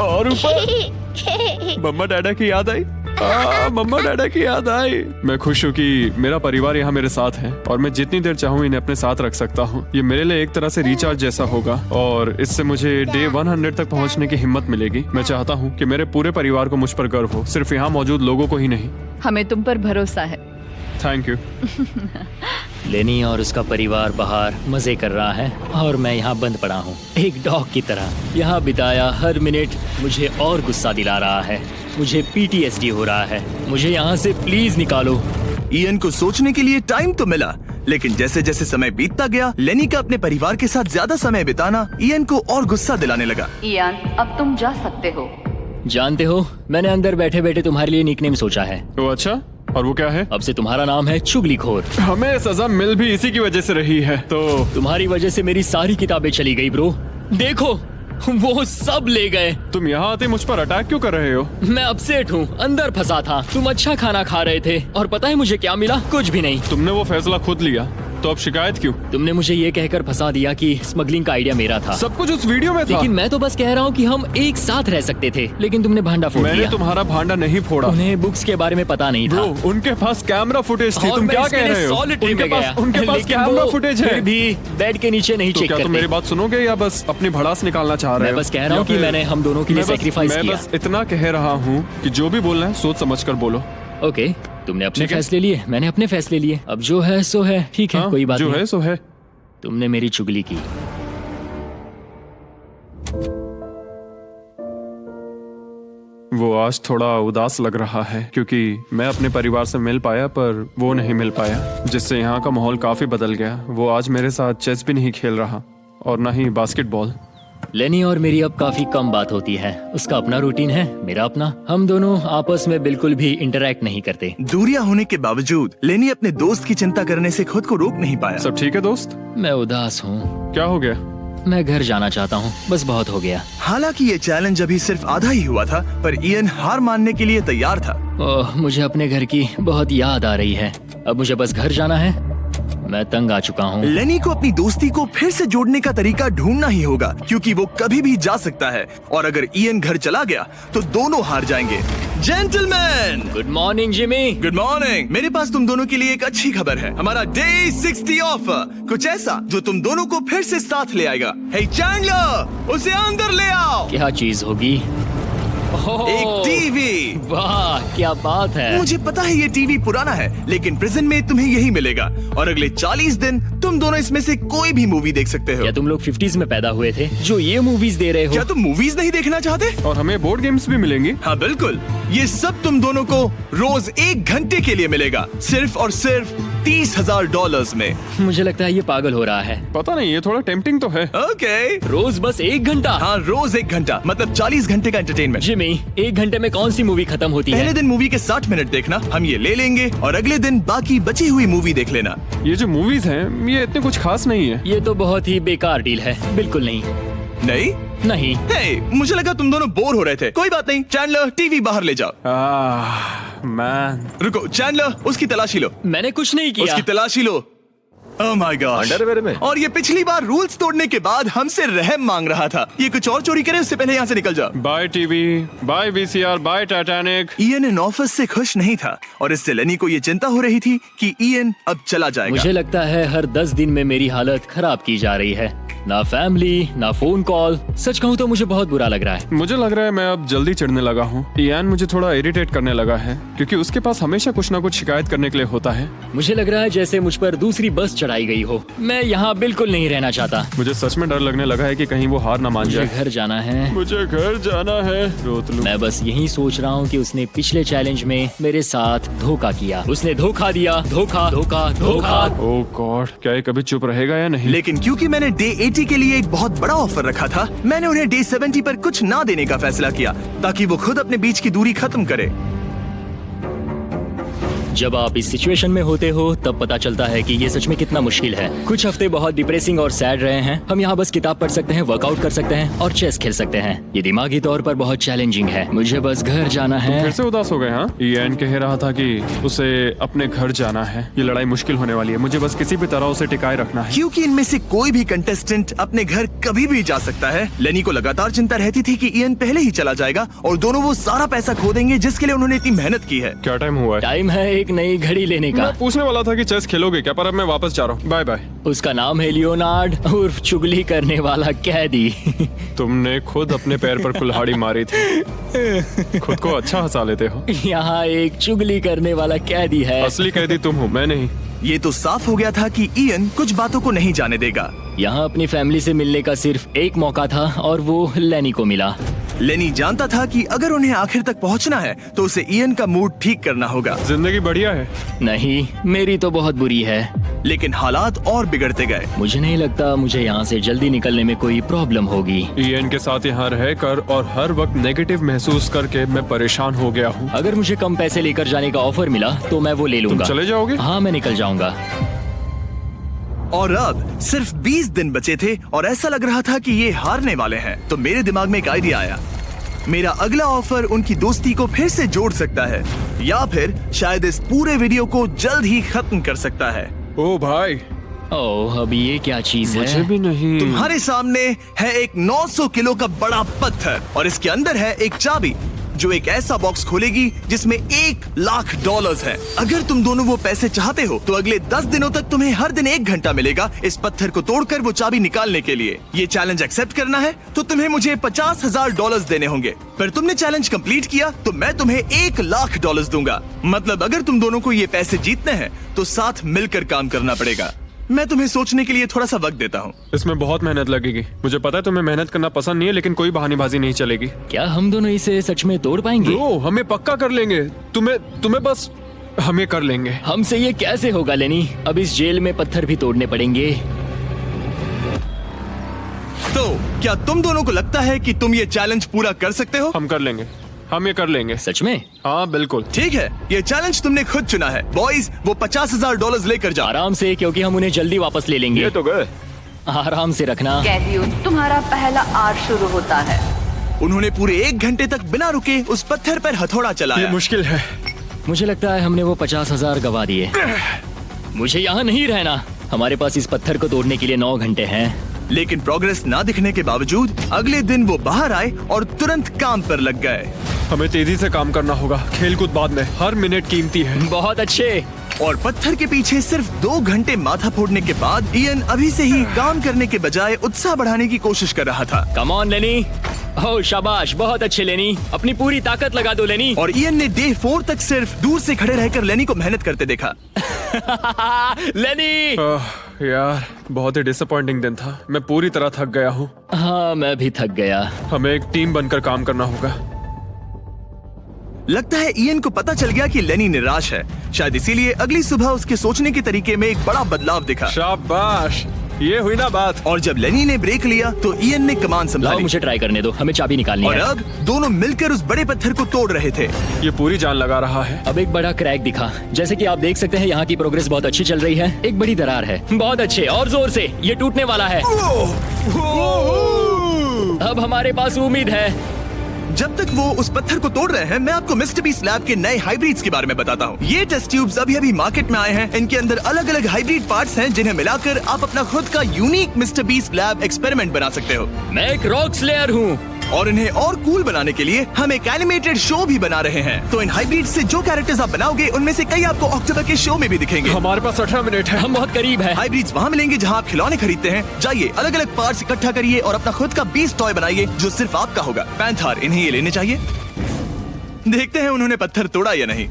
Speaker 2: और ऊपर मम्मा डैडा की याद आई। मम्मा डैडा की याद आई। मैं खुश हूँ कि मेरा परिवार यहाँ मेरे साथ है और मैं जितनी देर चाहूँ इन्हें अपने साथ रख सकता हूँ। ये मेरे लिए एक तरह से रिचार्ज जैसा होगा और इससे मुझे डे 100 तक पहुँचने की हिम्मत मिलेगी। मैं चाहता हूँ कि मेरे पूरे परिवार को मुझ पर गर्व हो, सिर्फ यहाँ मौजूद लोगों को ही नहीं।
Speaker 4: हमें तुम पर भरोसा है।
Speaker 2: Thank you.
Speaker 3: लेनी और उसका परिवार बाहर मजे कर रहा है और मैं यहाँ बंद पड़ा हूँ, एक डॉग की तरह। यहाँ बिताया हर मिनट मुझे और गुस्सा दिला रहा है। मुझे PTSD हो रहा है। मुझे यहाँ से प्लीज निकालो।
Speaker 1: इयन को सोचने के लिए टाइम तो मिला, लेकिन जैसे जैसे समय बीतता गया, लेनी का अपने परिवार के साथ ज्यादा समय बिताना इयन को और गुस्सा दिलाने लगा।
Speaker 4: इयान, अब तुम जा सकते हो।
Speaker 3: जानते हो, मैंने अंदर बैठे बैठे तुम्हारे लिए निकनेम सोचा है।
Speaker 2: तो अच्छा, और वो क्या है?
Speaker 3: अब से तुम्हारा नाम है चुगलीखोर।
Speaker 2: हमें सजा मिल भी इसी की वजह से रही है। तो
Speaker 3: तुम्हारी वजह से मेरी सारी किताबें चली गई ब्रो। देखो, वो सब ले गए।
Speaker 2: तुम यहाँ आते मुझ पर अटैक क्यों कर रहे हो?
Speaker 3: मैं अपसेट हूँ, अंदर फंसा था। तुम अच्छा खाना खा रहे थे और पता है मुझे क्या मिला? कुछ भी नहीं।
Speaker 2: तुमने वो फैसला खुद लिया, तो अब शिकायत क्यों?
Speaker 3: तुमने मुझे ये कहकर फंसा दिया कि स्मगलिंग का आइडिया मेरा था।
Speaker 2: सब कुछ उस वीडियो में था।
Speaker 3: लेकिन मैं तो बस कह रहा हूँ कि हम एक साथ रह सकते थे, लेकिन तुमने भांडा फोड़
Speaker 2: मैंने
Speaker 3: दिया।
Speaker 2: तुम्हारा भांडा नहीं फोड़ा।
Speaker 3: उन्हें बुक्स के बारे में पता नहीं था।
Speaker 2: ब्रो, उनके पास कैमरा फुटेज थी।
Speaker 3: और
Speaker 2: तुम
Speaker 3: मैं
Speaker 2: क्या
Speaker 3: इसके
Speaker 2: कह
Speaker 3: लिए
Speaker 2: रहे हो?
Speaker 3: solitary में गया।
Speaker 2: उनके पास
Speaker 3: लेकिन
Speaker 2: कैमरा
Speaker 3: वो
Speaker 2: फुटेज है।
Speaker 3: फिर भी बेड के नीचे नहीं
Speaker 2: तो
Speaker 3: चेक
Speaker 2: क्या
Speaker 3: करते।
Speaker 2: तुम मेरी बात सुनोगे या बस अपनी भड़ास निकालना चाह रहे
Speaker 3: मैं
Speaker 2: हो?
Speaker 3: बस कह रहा हूँ
Speaker 2: या
Speaker 3: कि
Speaker 2: फिर-
Speaker 3: मैंने हम दोनों के लिए सेक्रीफाइस
Speaker 2: मैं
Speaker 3: किया।
Speaker 2: बस इतना कह रहा हूँ कि जो भी बोलना है सोच समझ कर बोलो।
Speaker 3: ओके, तुमने अपने
Speaker 2: ठीक है।
Speaker 3: फैसले लिए, मैंने अपने फैसले लिए। अब जो है सो है। ठीक है,
Speaker 2: हाँ,
Speaker 3: कोई बात
Speaker 2: जो
Speaker 3: नहीं।
Speaker 2: है सो है।
Speaker 3: तुमने मेरी चुगली की।
Speaker 2: वो आज थोड़ा उदास लग रहा है क्योंकि मैं अपने परिवार से मिल पाया पर वो नहीं मिल पाया, जिससे यहाँ का माहौल काफी बदल गया। वो आज मेरे साथ चेस भी नहीं खेल रहा और न ही बास्केटबॉल।
Speaker 3: लेनी और मेरी अब काफी कम बात होती है। उसका अपना रूटीन है, मेरा अपना। हम दोनों आपस में बिल्कुल भी इंटरैक्ट नहीं करते।
Speaker 1: दूरियां होने के बावजूद लेनी अपने दोस्त की चिंता करने से खुद को रोक नहीं पाया।
Speaker 2: सब ठीक है दोस्त?
Speaker 3: मैं उदास हूँ।
Speaker 2: क्या हो गया?
Speaker 3: मैं घर जाना चाहता हूँ, बस बहुत हो गया।
Speaker 1: हालांकि ये चैलेंज अभी सिर्फ आधा ही हुआ था, पर इयन हार मानने के लिए तैयार था।
Speaker 3: ओह, मुझे अपने घर की बहुत याद आ रही है। अब मुझे बस घर जाना है। मैं तंग आ चुका हूँ।
Speaker 1: लेनी को अपनी दोस्ती को फिर से जोड़ने का तरीका ढूंढना ही होगा, क्योंकि वो कभी भी जा सकता है और अगर इयन घर चला गया तो दोनों हार जाएंगे। Gentleman,
Speaker 3: good morning Jimmy.
Speaker 1: Good morning. मेरे पास तुम दोनों के लिए एक अच्छी खबर है। हमारा डे 60 ऑफर, कुछ ऐसा जो तुम दोनों को फिर से साथ ले आएगा। हे चैंडलर, उसे अंदर ले आओ।
Speaker 3: क्या चीज होगी? ओह,
Speaker 1: एक टीवी।
Speaker 3: वाह, क्या बात है।
Speaker 1: मुझे पता है ये टीवी पुराना है, लेकिन प्रिजन में तुम्हें यही मिलेगा और अगले 40 दिन तुम दोनों इसमें से कोई भी मूवी देख सकते हो।
Speaker 3: क्या तुम लोग 50s में पैदा हुए थे जो ये मूवीज दे रहे
Speaker 1: क्या
Speaker 3: हो?
Speaker 1: तुम मूवीज नहीं देखना चाहते?
Speaker 2: और हमें बोर्ड गेम्स भी मिलेंगी।
Speaker 1: हाँ बिल्कुल, ये सब तुम दोनों को रोज 1 घंटे के लिए मिलेगा, सिर्फ और सिर्फ $30,000 में।
Speaker 3: मुझे लगता है ये पागल हो रहा है।
Speaker 2: पता नहीं, ये थोड़ा टेम्पटिंग तो है।
Speaker 1: ओके,
Speaker 3: रोज बस 1 घंटा?
Speaker 1: हाँ रोज 1 घंटा, मतलब 40 घंटे का एंटरटेनमेंट।
Speaker 3: जिमी, 1 घंटे में कौन सी मूवी खत्म होती
Speaker 1: पहले
Speaker 3: है?
Speaker 1: दिन मूवी के 60 मिनट देखना, हम ये ले लेंगे और अगले दिन बाकी बची हुई मूवी देख लेना।
Speaker 2: ये जो मूवीज हैं ये इतने कुछ खास नहीं है।
Speaker 3: ये तो बहुत ही बेकार डील है। बिल्कुल नहीं।
Speaker 1: नहीं
Speaker 3: नहीं।
Speaker 1: हे, मुझे लगा तुम दोनों बोर हो रहे थे। कोई बात नहीं, चैंडलर टीवी बाहर ले जाओ।
Speaker 2: मैन,
Speaker 1: रुको चैंडलर, उसकी तलाशी लो।
Speaker 3: मैंने कुछ नहीं किया।
Speaker 1: उसकी तलाशी लो। Oh my gosh।
Speaker 5: अंडरवेयर में?
Speaker 1: और ये पिछली बार रूल्स तोड़ने के बाद हमसे रहम मांग रहा था। ये कुछ और चोरी करे उससे पहले यहाँ से निकल जा।
Speaker 2: Bye TV, bye VCR, bye Titanic.
Speaker 1: Ian इन ऑफिस से खुश नहीं था और इससे लेनी को ये चिंता हो रही थी कि इयन अब चला जाएगा।
Speaker 3: मुझे लगता है हर 10 दिन में मेरी हालत खराब की जा रही है। ना फैमिली, ना फोन कॉल। सच कहूँ तो मुझे बहुत बुरा लग रहा है।
Speaker 2: मुझे लग रहा है मैं अब जल्दी चिढ़ने लगा हूँ। इयान मुझे थोड़ा इरिटेट करने लगा है क्योंकि उसके पास हमेशा कुछ ना कुछ शिकायत करने के लिए होता है।
Speaker 3: मुझे लग रहा है जैसे मुझ पर दूसरी बस चढ़ा डराई गई हो। मैं यहाँ बिल्कुल नहीं रहना चाहता।
Speaker 2: मुझे सच में डर लगने लगा है कि कहीं वो हार ना मान
Speaker 3: मुझे
Speaker 2: जाए।
Speaker 3: घर जाना है।
Speaker 2: मुझे घर जाना है। रोतलू।
Speaker 3: मैं बस यही सोच रहा हूँ कि उसने पिछले चैलेंज में मेरे साथ धोखा किया। उसने धोखा दिया। धोखा धोखा धोखा।
Speaker 2: ओह गॉड, क्या ये कभी चुप रहेगा या नहीं?
Speaker 1: लेकिन क्योंकि मैंने डे 80 के लिए एक बहुत बड़ा ऑफर रखा था, मैंने उन्हें डे 70 पर कुछ ना देने का फैसला किया ताकि वो खुद अपने बीच की दूरी खत्म करे।
Speaker 3: जब आप इस सिचुएशन में होते हो तब पता चलता है कि ये सच में कितना मुश्किल है। कुछ हफ्ते बहुत डिप्रेसिंग और सैड रहे हैं। हम यहाँ बस किताब पढ़ सकते हैं, वर्कआउट कर सकते हैं और चेस खेल सकते हैं। ये दिमागी तौर पर बहुत चैलेंजिंग है। मुझे बस घर जाना है।
Speaker 2: फिर से उदास हो गए? हाँ, ईएन कह रहा था कि उसे अपने घर जाना है। ये लड़ाई मुश्किल होने वाली है। मुझे बस किसी भी तरह उसे टिकाए रखना है।
Speaker 1: क्योंकि इनमें से कोई भी कंटेस्टेंट अपने घर कभी भी जा सकता है। लेनी को लगातार चिंता रहती थी कि ईएन पहले ही चला जाएगा और दोनों वो सारा पैसा खो देंगे जिसके लिए उन्होंने इतनी मेहनत की है।
Speaker 2: क्या टाइम हुआ है?
Speaker 3: टाइम है एक नई घड़ी लेने का।
Speaker 2: मैं पूछने वाला था कि चेस खेलोगे क्या, पर अब मैं वापस जा रहा हूँ। Bye bye.
Speaker 3: उसका नाम है लियोनार्ड उर्फ चुगली करने वाला कैदी।
Speaker 2: तुमने खुद अपने पैर पर कुल्हाड़ी मारी थी। खुद को अच्छा हंसा लेते हो।
Speaker 3: यहाँ एक चुगली करने वाला कैदी है।
Speaker 2: असली कैदी तुम हो, मैं नहीं।
Speaker 1: ये तो साफ हो गया था कि ईएन कुछ बातों को नहीं जाने देगा।
Speaker 3: यहाँ अपनी फैमिली से मिलने का सिर्फ एक मौका था और वो लेनी को मिला।
Speaker 1: लेनी जानता था कि अगर उन्हें आखिर तक पहुंचना है तो उसे ईएन का मूड ठीक करना होगा।
Speaker 2: जिंदगी बढ़िया है।
Speaker 3: नहीं, मेरी तो बहुत बुरी है।
Speaker 1: लेकिन हालात और बिगड़ते गए।
Speaker 3: मुझे नहीं लगता मुझे यहाँ से जल्दी निकलने में कोई प्रॉब्लम होगी।
Speaker 2: ईएन के साथ यहाँ रहकर और हर वक्त नेगेटिव महसूस करके मैं परेशान हो गया हूँ।
Speaker 3: अगर मुझे कम पैसे लेकर जाने का ऑफर मिला तो मैं वो ले
Speaker 2: तुम
Speaker 3: लूंगा।
Speaker 2: चले जाओगे?
Speaker 3: हाँ, मैं निकल जाऊंगा।
Speaker 1: और अब सिर्फ 20 दिन बचे थे और ऐसा लग रहा था कि ये हारने वाले हैं। तो मेरे दिमाग में एक आइडिया आया। मेरा अगला ऑफर उनकी दोस्ती को फिर से जोड़ सकता है या फिर शायद इस पूरे वीडियो को जल्द ही खत्म कर सकता है।
Speaker 2: ओ भाई,
Speaker 3: ओह, अभी ये क्या चीज
Speaker 2: मुझे
Speaker 3: है?
Speaker 2: भी नहीं।
Speaker 1: तुम्हारे सामने है एक 900 किलो का बड़ा पत्थर और इसके अंदर है एक चाबी जो एक ऐसा बॉक्स खोलेगी जिसमें $1,00,000 है। अगर तुम दोनों वो पैसे चाहते हो तो अगले 10 दिनों तक तुम्हें हर दिन 1 घंटा मिलेगा इस पत्थर को तोड़कर वो चाबी निकालने के लिए। ये चैलेंज एक्सेप्ट करना है तो तुम्हें मुझे $50,000 देने होंगे। पर तुमने चैलेंज कंप्लीट किया तो मैं तुम्हें $1,00,000 दूंगा। मतलब अगर तुम दोनों को ये पैसे जीतने हैं तो साथ मिलकर काम करना पड़ेगा। मैं तुम्हें सोचने के लिए थोड़ा सा वक्त देता हूँ।
Speaker 2: इसमें बहुत मेहनत लगेगी। मुझे पता है तुम्हें मेहनत करना पसंद नहीं है, लेकिन कोई बहानेबाजी नहीं चलेगी।
Speaker 3: क्या हम दोनों इसे सच में तोड़ पाएंगे?
Speaker 2: ब्रो, हमें पक्का कर लेंगे। तुम्हें बस हमें कर लेंगे।
Speaker 3: हमसे ये कैसे होगा लेनी? अब इस जेल में पत्थर भी तोड़ने पड़ेंगे।
Speaker 1: तो क्या तुम दोनों को लगता है कि तुम ये चैलेंज पूरा कर सकते हो?
Speaker 2: हम कर लेंगे। हम ये कर लेंगे।
Speaker 3: सच में?
Speaker 2: हाँ बिल्कुल।
Speaker 1: ठीक है, ये चैलेंज तुमने खुद चुना है। बॉयज, वो $50,000 लेकर जाओ।
Speaker 3: आराम से, क्योंकि हम उन्हें जल्दी वापस ले लेंगे।
Speaker 2: ये तो गए।
Speaker 3: आराम से रखना।
Speaker 4: कैदियों, तुम्हारा पहला आर शुरू होता है।
Speaker 1: उन्होंने पूरे 1 घंटे तक बिना रुके उस पत्थर पर हथौड़ा
Speaker 2: ये
Speaker 1: चलाया।
Speaker 2: मुश्किल है।
Speaker 3: मुझे लगता है हमने वो 50,000 गवा दिए। मुझे यहाँ नहीं रहना। हमारे पास इस पत्थर को तोड़ने के लिए 9 घंटे हैं।
Speaker 1: लेकिन प्रोग्रेस ना दिखने के बावजूद अगले दिन वो बाहर आए और तुरंत काम पर लग गए।
Speaker 2: हमें तेजी से काम करना होगा। खेल कूद बाद में, हर मिनट कीमती है।
Speaker 3: बहुत अच्छे।
Speaker 1: और पत्थर के पीछे सिर्फ 2 घंटे माथा फोड़ने के बाद ईएन अभी से ही काम करने के बजाय उत्साह बढ़ाने की कोशिश कर रहा था।
Speaker 3: कम ऑन लेनी। ओह शाबाश, बहुत अच्छे लेनी। अपनी पूरी ताकत लगा दो लेनी।
Speaker 1: और ईएन ने डे 4 तक सिर्फ दूर से खड़े रहकर लेनी को मेहनत करते देखा।
Speaker 3: लेनी।
Speaker 2: यार, बहुत ही डिसअपॉइंटिंग दिन था। मैं पूरी तरह थक गया हूँ।
Speaker 3: हाँ, मैं भी थक गया।
Speaker 2: हमें एक टीम बनकर काम करना होगा।
Speaker 1: लगता है ईएन को पता चल गया कि लेनी निराश है। शायद इसीलिए अगली सुबह उसके सोचने के तरीके में एक बड़ा बदलाव दिखा।
Speaker 2: शाबाश, ये हुई ना बात।
Speaker 1: और जब लेनी ने ब्रेक लिया तो ईएन ने कमान
Speaker 3: लाओ,
Speaker 1: संभाली।
Speaker 3: मुझे ट्राई करने दो। हमें चाबी निकालनी
Speaker 1: और
Speaker 3: है।
Speaker 1: अब दोनों मिलकर उस बड़े पत्थर को तोड़ रहे थे।
Speaker 2: ये पूरी जान लगा रहा है।
Speaker 3: अब एक बड़ा क्रैक दिखा। जैसे कि आप देख सकते हैं, यहाँ की प्रोग्रेस बहुत अच्छी चल रही है। एक बड़ी दरार है। बहुत अच्छे, और जोर से। ये टूटने वाला है। अब हमारे पास उम्मीद है।
Speaker 1: जब तक वो उस पत्थर को तोड़ रहे हैं, मैं आपको मिस्टर बीस्ट लैब के नए हाइब्रिड्स के बारे में बताता हूँ। ये टेस्ट ट्यूब्स अभी मार्केट में आए हैं। इनके अंदर अलग अलग हाइब्रिड पार्ट्स हैं जिन्हें मिलाकर आप अपना खुद का unique mister beast lab experiment बना सकते हो।
Speaker 3: मैं एक रॉक स्लेयर हूँ।
Speaker 1: और इन्हें और कूल बनाने के लिए हम एक एनिमेटेड शो भी बना रहे हैं। तो इन हाइब्रिड से जो कैरेक्टर्स आप बनाओगे उनमें से कई आपको अक्टूबर के शो में भी दिखेंगे।
Speaker 2: हमारे पास 18 मिनट है।
Speaker 3: हम बहुत करीब है।
Speaker 1: हाइब्रिड्स वहाँ मिलेंगे जहाँ आप खिलौने खरीदते हैं। जाइए, अलग अलग पार्ट्स इकट्ठा करिए और अपना खुद का बीस्ट टॉय बनाइए जो सिर्फ आपका होगा। पैंथर, इन्हें ये लेने चाहिए। देखते हैं उन्होंने पत्थर तोड़ा या नहीं।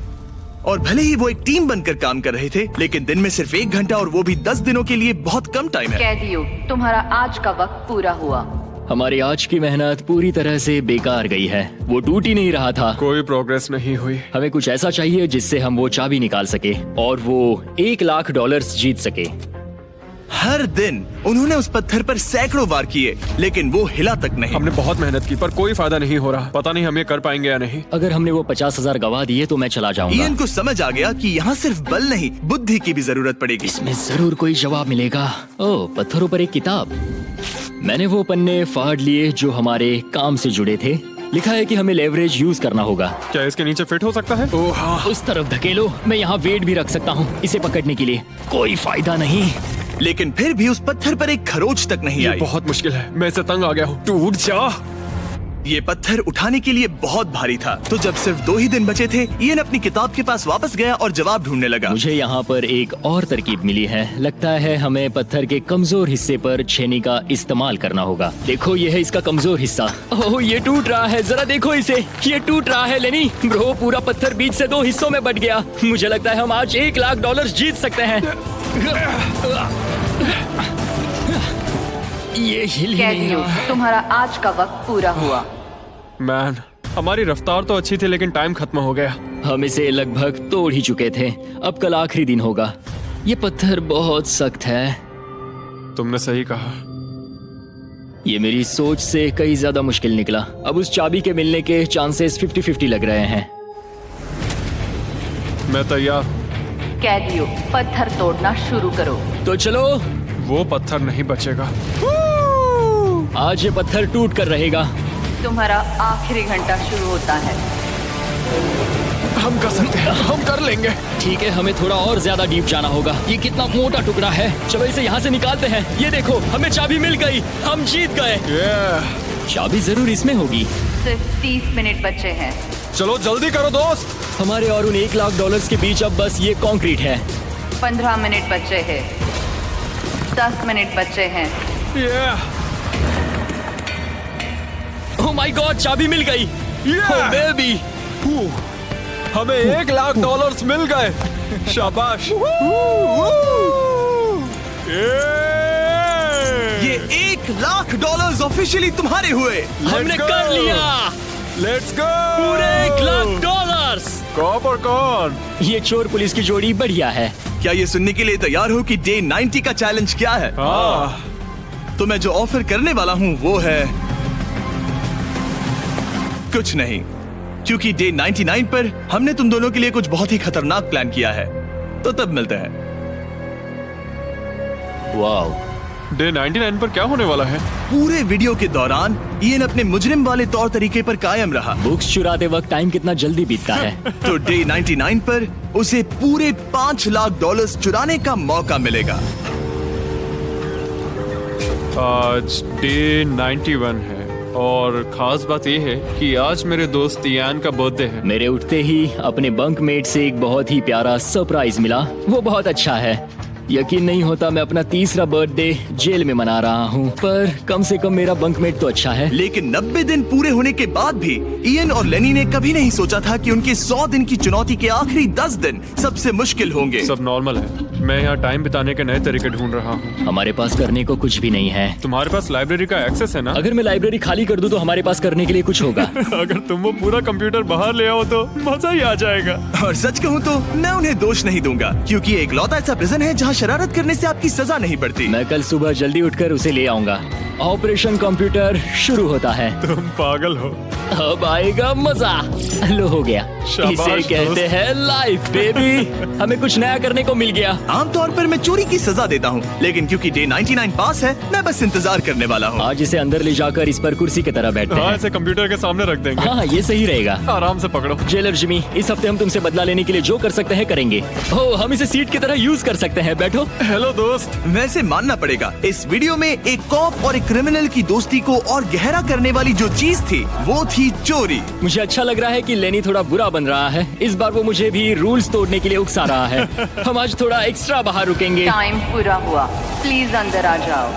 Speaker 1: और भले ही वो एक टीम बनकर काम कर रहे थे, लेकिन दिन में सिर्फ 1 घंटा और वो भी 10 दिनों के लिए बहुत कम टाइम है।
Speaker 4: कैदियों, तुम्हारा आज का वक्त पूरा हुआ।
Speaker 3: हमारी आज की मेहनत पूरी तरह से बेकार गई है। वो टूट ही नहीं रहा था।
Speaker 2: कोई प्रोग्रेस नहीं हुई।
Speaker 3: हमें कुछ ऐसा चाहिए जिससे हम वो चाबी निकाल सके और वो $1,00,000 जीत सके।
Speaker 1: हर दिन उन्होंने उस पत्थर पर सैकड़ों वार किए, लेकिन वो हिला तक नहीं।
Speaker 2: हमने बहुत मेहनत की पर कोई फायदा नहीं हो रहा। पता नहीं हम ये कर पाएंगे या नहीं।
Speaker 3: अगर हमने वो 50,000 गवा दिए तो मैं चला जाऊंगा।
Speaker 1: इयन को समझ आ गया कि यहाँ सिर्फ बल नहीं, बुद्धि की भी जरूरत पड़ेगी।
Speaker 3: इसमें जरूर कोई जवाब मिलेगा। ओह, पत्थरों पर एक किताब। मैंने वो पन्ने फाड़ लिए जो हमारे काम से जुड़े थे। लिखा है कि हमें लेवरेज यूज करना होगा।
Speaker 2: क्या इसके नीचे फिट हो सकता है? ओह हाँ।
Speaker 3: उस तरफ धकेलो। मैं यहाँ वेट भी रख सकता हूँ इसे पकड़ने के लिए। कोई फायदा नहीं।
Speaker 1: लेकिन फिर भी उस पत्थर पर एक खरोच तक नहीं
Speaker 2: ये
Speaker 1: आई।
Speaker 2: बहुत मुश्किल है। मैं इससे तंग आ गया हूँ। टूट जा।
Speaker 1: ये पत्थर उठाने के लिए बहुत भारी था। तो जब सिर्फ 2 ही दिन बचे थे, इयन अपनी किताब के पास वापस गया और जवाब ढूंढने लगा।
Speaker 3: मुझे यहाँ पर एक और तरकीब मिली है। लगता है हमें पत्थर के कमजोर हिस्से पर छेनी का इस्तेमाल करना होगा। देखो, ये है इसका कमजोर हिस्सा। ओह, ये टूट रहा है। जरा देखो इसे। ये टूट रहा है लेनी। ब्रो, पूरा पत्थर बीच से 2 हिस्सों में बट गया। मुझे लगता है हम आज $1,00,000 जीत सकते हैं। ये हिल ही नहीं
Speaker 4: कैदियों,
Speaker 3: रहा।
Speaker 4: तुम्हारा आज का वक्त पूरा हुआ।
Speaker 2: मैन, हमारी रफ्तार तो अच्छी थी लेकिन टाइम खत्म हो गया।
Speaker 3: हम इसे लगभग तोड़ ही चुके थे। अब कल आखिरी दिन होगा। ये पत्थर बहुत सख्त है।
Speaker 2: तुमने सही कहा।
Speaker 3: ये मेरी सोच से कहीं ज्यादा मुश्किल निकला। अब उस चाबी के मिलने के चांसेस 50-50 लग रहे हैं।
Speaker 2: मैं तैयार हूँ।
Speaker 4: कैदियों, पत्थर तोड़ना शुरू करो।
Speaker 3: तो चलो।
Speaker 2: वो पत्थर नहीं बचेगा।
Speaker 3: आज ये पत्थर टूट कर रहेगा।
Speaker 4: तुम्हारा आखिरी घंटा शुरू होता है।
Speaker 2: हम कर सकते हैं। हम कर लेंगे।
Speaker 3: ठीक है, हमें थोड़ा और ज्यादा डीप जाना होगा। ये कितना मोटा टुकड़ा है। चलो इसे यहाँ से निकालते हैं। ये देखो, हमें चाबी मिल गई। हम जीत गए। चाबी जरूर इसमें होगी।
Speaker 4: सिर्फ 30 मिनट बचे हैं।
Speaker 2: चलो जल्दी करो दोस्त।
Speaker 3: हमारे और उन $1,00,000 के बीच अब बस ये कंक्रीट है।
Speaker 4: 15 मिनट बचे हैं। 10 मिनट बचे हैं।
Speaker 3: ओह माय गॉड, चाबी मिल गई। ओह बेबी।
Speaker 2: हमें $1,00,000 मिल गए। शाबाश।
Speaker 1: ये $1,00,000 ऑफिशियली तुम्हारे हुए।
Speaker 3: हमने कर लिया।
Speaker 2: Let's go.
Speaker 3: पूरे $1,00,000।
Speaker 2: कॉप और कौन?
Speaker 3: ये चोर पुलिस की जोड़ी बढ़िया है।
Speaker 1: क्या ये सुनने के लिए तैयार हो कि डे 90 का चैलेंज क्या है? तो मैं जो ऑफर करने वाला हूँ वो है कुछ नहीं, क्योंकि डे 99 पर हमने तुम दोनों के लिए कुछ बहुत ही खतरनाक प्लान किया है। तो तब मिलते हैं।
Speaker 3: वाओ।
Speaker 2: डे 99 पर क्या होने वाला है?
Speaker 1: पूरे वीडियो के दौरान इयन अपने मुजरिम वाले तौर तरीके पर कायम रहा।
Speaker 3: बुक्स चुराते वक्त टाइम कितना जल्दी बीतता है।
Speaker 1: तो डे 99 पर उसे पूरे $5,00,000 चुराने का मौका मिलेगा।
Speaker 2: आज डे 91 है और खास बात यह है कि आज मेरे दोस्त इयान का बर्थडे है।
Speaker 3: मेरे उठते ही अपने बंकमेट से एक बहुत ही प्यारा सरप्राइज मिला। वो बहुत अच्छा है। यकीन नहीं होता मैं अपना 3रा बर्थडे जेल में मना रहा हूँ, पर कम से कम मेरा बंकमेट तो अच्छा है।
Speaker 1: लेकिन 90 दिन पूरे होने के बाद भी इयन और लेनी ने कभी नहीं सोचा था कि उनके 100 दिन की चुनौती के आखिरी 10 दिन सबसे मुश्किल होंगे।
Speaker 2: सब नॉर्मल है। मैं यहाँ टाइम बिताने के नए तरीके ढूंढ रहा हूँ।
Speaker 3: हमारे पास करने को कुछ भी नहीं है।
Speaker 2: तुम्हारे पास लाइब्रेरी का एक्सेस है ना?
Speaker 3: अगर मैं लाइब्रेरी खाली कर दूं तो हमारे पास करने के लिए कुछ होगा।
Speaker 2: अगर तुम वो पूरा कंप्यूटर बाहर ले आओ तो मजा ही आ जाएगा।
Speaker 1: और सच कहूँ तो मैं उन्हें दोष नहीं दूंगा, क्योंकि ये इकलौता ऐसा प्रिजन है जहाँ शरारत करने से आपकी सजा नहीं पड़ती।
Speaker 3: मैं कल सुबह जल्दी उठकर उसे ले आऊंगा। ऑपरेशन कंप्यूटर शुरू होता है।
Speaker 2: तुम पागल हो।
Speaker 3: अब आएगा मजा। लो, हो गया।
Speaker 2: शाबाश
Speaker 3: इसे कहते
Speaker 2: दोस्त।
Speaker 3: हैं लाइफ बेबी। हमें कुछ नया करने को मिल गया।
Speaker 1: आमतौर पर मैं चोरी की सजा देता हूँ, लेकिन क्योंकि डे 99 पास है, मैं बस इंतजार करने वाला हूँ।
Speaker 3: आज इसे अंदर ले जाकर इस पर कुर्सी की तरह बैठते
Speaker 2: हाँ,
Speaker 3: हैं।
Speaker 2: इसे कंप्यूटर के सामने रख देंगे।
Speaker 3: हाँ, ये सही रहेगा।
Speaker 2: आराम से पकड़ो।
Speaker 3: जेलर जिमी, इस हफ्ते हम तुमसे बदला लेने के लिए जो कर सकते हैं करेंगे। ओह, हम इसे सीट की तरह यूज कर सकते हैं। बैठो।
Speaker 2: हेलो दोस्त।
Speaker 1: वैसे मानना पड़ेगा, इस वीडियो में एक कॉप और एक क्रिमिनल की दोस्ती को और गहरा करने वाली जो चीज थी वो थी चोरी।
Speaker 3: मुझे अच्छा लग रहा है कि लेनी थोड़ा बुरा बन रहा है। इस बार वो मुझे भी रूल्स तोड़ने के लिए उकसा रहा है। हम आज थोड़ा एक्स्ट्रा बाहर रुकेंगे।
Speaker 4: टाइम पूरा हुआ। प्लीज अंदर आ जाओ।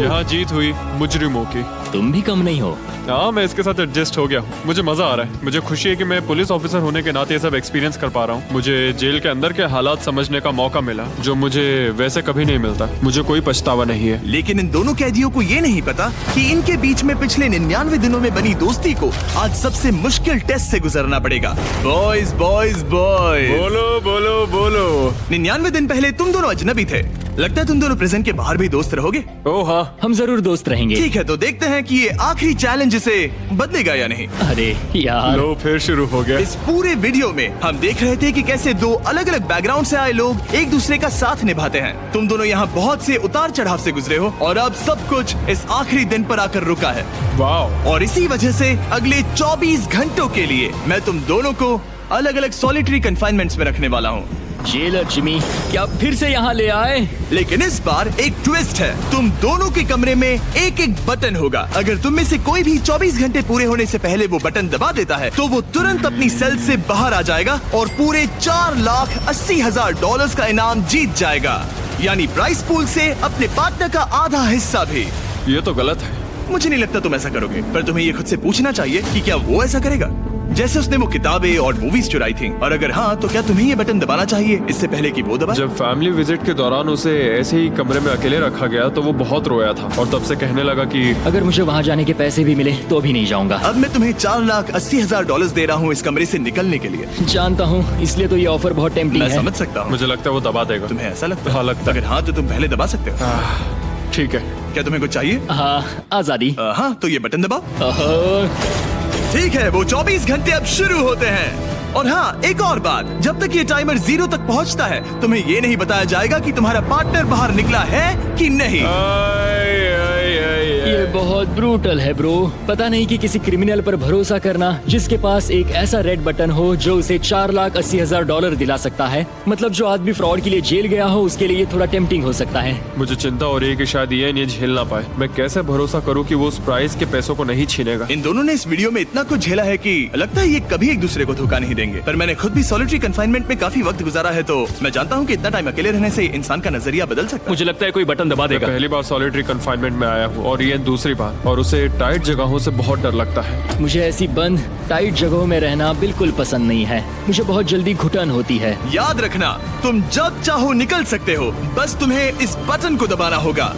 Speaker 2: यहाँ जीत हुई मुजरिमों की।
Speaker 3: तुम भी कम नहीं हो।
Speaker 2: हाँ, मैं इसके साथ एडजस्ट हो गया हूँ। मुझे मजा आ रहा है। मुझे खुशी है कि मैं पुलिस ऑफिसर होने के नाते ये सब एक्सपीरियंस कर पा रहा हूँ। मुझे जेल के अंदर के हालात समझने का मौका मिला, जो मुझे वैसे कभी नहीं मिलता। मुझे कोई पछतावा नहीं है।
Speaker 1: लेकिन इन दोनों कैदियों को ये नहीं पता कि इनके बीच में पिछले 99 दिनों में बनी दोस्ती को आज सबसे मुश्किल टेस्ट से गुजरना पड़ेगा। बॉयज बॉयज बॉयज,
Speaker 2: बोलो बोलो बोलो।
Speaker 1: 99 दिन पहले तुम दोनों अजनबी थे। लगता है तुम दोनों प्रिजन के बाहर भी दोस्त रहोगे।
Speaker 2: ओह हाँ,
Speaker 3: हम जरूर दोस्त रहेंगे।
Speaker 1: ठीक है, तो देखते हैं कि ये आखिरी चैलेंज इसे बदलेगा या नहीं।
Speaker 3: अरे यार,
Speaker 2: लो फिर शुरू हो गया।
Speaker 1: इस पूरे वीडियो में हम देख रहे थे कि कैसे दो अलग अलग बैकग्राउंड से आए लोग एक दूसरे का साथ निभाते हैं। तुम दोनों यहाँ बहुत से उतार चढ़ाव से गुजरे हो और अब सब कुछ इस आखिरी दिन पर आकर रुका है।
Speaker 2: वाह।
Speaker 1: और इसी वजह से अगले 24 घंटों के लिए मैं तुम दोनों को अलग अलग सॉलिटरी कन्फाइनमेंट्स में रखने वाला हूँ।
Speaker 3: जेलर जिमी, क्या फिर से यहाँ ले आए?
Speaker 1: लेकिन इस बार एक ट्विस्ट है। तुम दोनों के कमरे में एक एक बटन होगा। अगर तुम में से कोई भी 24 घंटे पूरे होने से पहले वो बटन दबा देता है तो वो तुरंत अपनी सेल से बाहर आ जाएगा और पूरे $4,80,000 का इनाम जीत जाएगा, यानी प्राइस पूल से अपने पार्टनर का आधा हिस्सा भी।
Speaker 2: ये तो गलत है।
Speaker 1: मुझे नहीं लगता तुम ऐसा करोगे, पर तुम्हें ये खुद से पूछना चाहिए कि क्या वो ऐसा करेगा, जैसे उसने वो किताबें और मूवीज चुराई थी। और अगर हाँ, तो क्या तुम्हें ये बटन दबाना चाहिए इससे पहले कि वो दबाए?
Speaker 2: जब फैमिली विजिट के दौरान उसे ऐसे ही कमरे में अकेले रखा गया तो वो बहुत रोया था और तब से कहने लगा कि
Speaker 3: अगर मुझे वहाँ जाने के पैसे भी मिले तो भी नहीं जाऊंगा।
Speaker 1: अब मैं तुम्हें $4,80,000 दे रहा हूँ इस कमरे से निकलने के लिए।
Speaker 3: जानता हूँ, इसलिए तो ये ऑफर बहुत टेम्पटिंग
Speaker 1: मैं
Speaker 3: है।
Speaker 1: समझ सकता हूँ।
Speaker 2: मुझे लगता है वो दबा देगा।
Speaker 1: तुम्हें ऐसा लगता है?
Speaker 2: हाँ, लगता है।
Speaker 1: अगर हाँ, तो तुम पहले दबा सकते हो।
Speaker 2: ठीक है।
Speaker 1: क्या तुम्हें कुछ चाहिए?
Speaker 3: हाँ, आजादी।
Speaker 1: हाँ, तो ये बटन दबाओ।
Speaker 3: ओहो,
Speaker 1: ठीक है, वो 24 घंटे अब शुरू होते हैं। और हाँ, एक और बात, जब तक ये टाइमर 0 तक पहुंचता है तुम्हें ये नहीं बताया जाएगा कि तुम्हारा पार्टनर बाहर निकला है कि नहीं।
Speaker 3: ये बहुत ब्रूटल है ब्रो। पता नहीं कि किसी क्रिमिनल पर भरोसा करना जिसके पास एक ऐसा रेड बटन हो जो उसे $4,80,000 दिला सकता है। मतलब जो आदमी फ्रॉड के लिए जेल गया हो उसके लिए ये थोड़ा टेम्पटिंग हो सकता है।
Speaker 2: मुझे चिंता हो रही है कि शायद ये झेल ना पाए। मैं कैसे भरोसा करूं कि वो उस प्राइस के पैसों को नहीं छीनेगा।
Speaker 1: इन दोनों ने इस वीडियो में इतना कुछ झेला है कि लगता है ये कभी एक दूसरे को धोखा नहीं देंगे। पर मैंने खुद भी सॉलिटरी कन्फाइनमेंट में काफी वक्त गुजारा है, तो मैं जानता हूँ कि इतना टाइम अकेले रहने से इंसान का नजरिया बदल सकता है।
Speaker 7: मुझे लगता है कोई बटन दबा
Speaker 2: मैं
Speaker 7: देगा।
Speaker 2: पहली बार सॉलिटरी कन्फाइनमेंट में आया हूँ और ये दूसरी बार, और उसे टाइट जगहों से बहुत डर लगता है।
Speaker 3: मुझे ऐसी बंद टाइट जगहों में रहना बिल्कुल पसंद नहीं है। मुझे बहुत जल्दी घुटन होती है।
Speaker 1: याद रखना, तुम जब चाहो निकल सकते हो, बस तुम्हें इस बटन को दबाना होगा।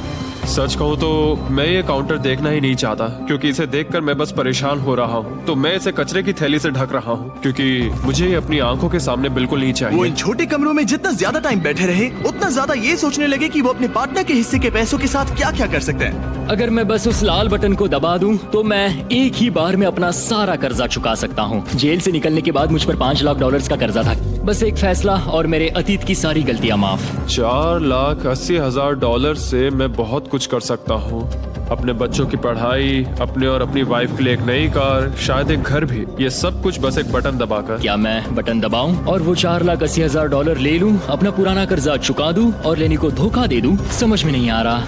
Speaker 2: सच कहूँ तो मैं ये काउंटर देखना ही नहीं चाहता, क्योंकि इसे देखकर मैं बस परेशान हो रहा हूँ। तो मैं इसे कचरे की थैली से ढक रहा हूँ, क्योंकि मुझे ये अपनी आंखों के सामने बिल्कुल नहीं
Speaker 1: वो
Speaker 2: चाहिए।
Speaker 1: इन छोटे कमरों में जितना ज्यादा टाइम बैठे रहे उतना ज्यादा ये सोचने लगे कि वो अपने पार्टनर के हिस्से के पैसों के साथ क्या क्या कर सकते हैं।
Speaker 3: अगर मैं बस उस लाल बटन को दबा दूं तो मैं एक ही बार में अपना सारा कर्जा चुका सकता हूं। जेल से निकलने के बाद मुझ पर $5 लाख का कर्जा था। बस एक फैसला और मेरे अतीत की सारी गलतियां माफ।
Speaker 2: $4,80,000 से मैं बहुत कुछ कर सकता हूँ। अपने बच्चों की पढ़ाई, अपने और अपनी वाइफ के लिए एक नई कार, शायद एक घर भी। ये सब कुछ बस एक बटन दबाकर।
Speaker 3: क्या मैं बटन दबाऊं और वो $4,80,000 ले लूं, अपना पुराना कर्जा चुका दूं और लेनी को धोखा दे दूं? समझ में नहीं आ रहा।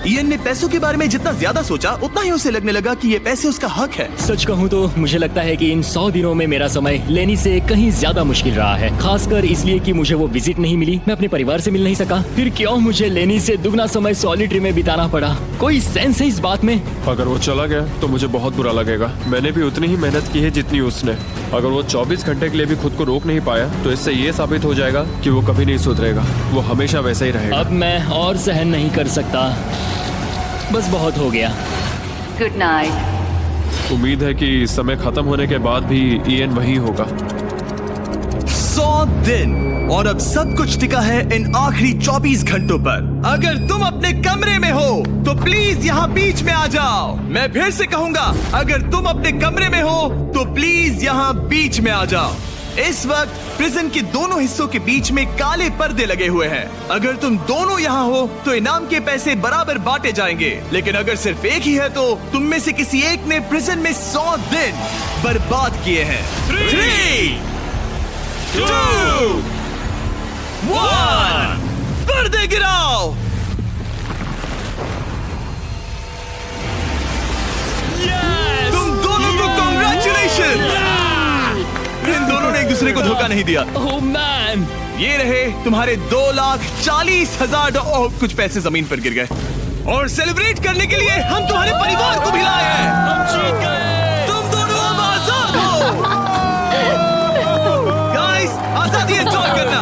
Speaker 1: इयन ने पैसों के बारे में जितना ज्यादा सोचा उतना ही उसे लगने लगा कि ये पैसे उसका हक है।
Speaker 3: सच कहूँ तो मुझे लगता है कि इन 100 दिनों में मेरा समय लेनी से कहीं ज्यादा मुश्किल रहा है, खासकर इसलिए कि मुझे वो विजिट नहीं मिली, मैं अपने परिवार से मिल नहीं सका। फिर क्यों मुझे लेनी से दुगना समय सॉलिटरी में बिताना पड़ा? कोई सेंस है इस बात में?
Speaker 2: अगर वो चला गया तो मुझे बहुत बुरा लगेगा। मैंने भी उतनी ही मेहनत की है जितनी उसने। अगर वो 24 घंटे के लिए भी खुद को रोक नहीं पाया तो इससे ये साबित हो जाएगा कि वो कभी नहीं सुधरेगा। वो हमेशा वैसा ही रहेगा।
Speaker 3: अब मैं और सहन नहीं कर सकता, बस बहुत हो गया।
Speaker 4: Good night.
Speaker 2: उम्मीद है कि समय खत्म होने के बाद भी इयन वही होगा।
Speaker 1: 100 दिन और अब सब कुछ टिका है इन आखिरी 24 घंटों पर। अगर तुम अपने कमरे में हो तो प्लीज यहाँ बीच में आ जाओ। मैं फिर से कहूंगा, अगर तुम अपने कमरे में हो तो प्लीज यहाँ बीच में आ जाओ। इस वक्त प्रिजन के दोनों हिस्सों के बीच में काले पर्दे लगे हुए हैं। अगर तुम दोनों यहाँ हो तो इनाम के पैसे बराबर बांटे जाएंगे, लेकिन अगर सिर्फ एक ही है तो तुम में से किसी एक ने प्रिजन में 100 दिन बर्बाद किए हैं। 3, 2, 1, पर्दे गिराओ। तुम दोनों को कांग्रेचुलेशन। इन दोनों ने एक दूसरे को धोखा नहीं दिया।
Speaker 3: ओह मैन,
Speaker 1: ये रहे तुम्हारे $2,40,000। कुछ पैसे जमीन पर गिर गए। और सेलिब्रेट करने के लिए हम तुम्हारे परिवार को भी लाए हैं। हम जीत गए। तुम दोनों अब आजाद हो। गाइस, आजादी एंजॉय करना।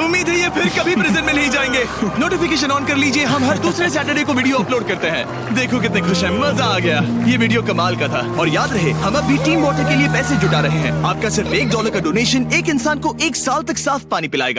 Speaker 1: उम्मीद है ये फिर कभी प्रिजन में नहीं जाएंगे। नोटिफिकेशन ऑन कर लीजिए, हम हर दूसरे सैटरडे को वीडियो अपलोड करते हैं। देखो कितने खुश हैं, मजा आ गया। ये वीडियो कमाल का था। और याद रहे, हम अब भी टीम वाटर के लिए पैसे जुटा रहे हैं। आपका सिर्फ $1 का डोनेशन एक इंसान को 1 साल तक साफ पानी पिलाएगा।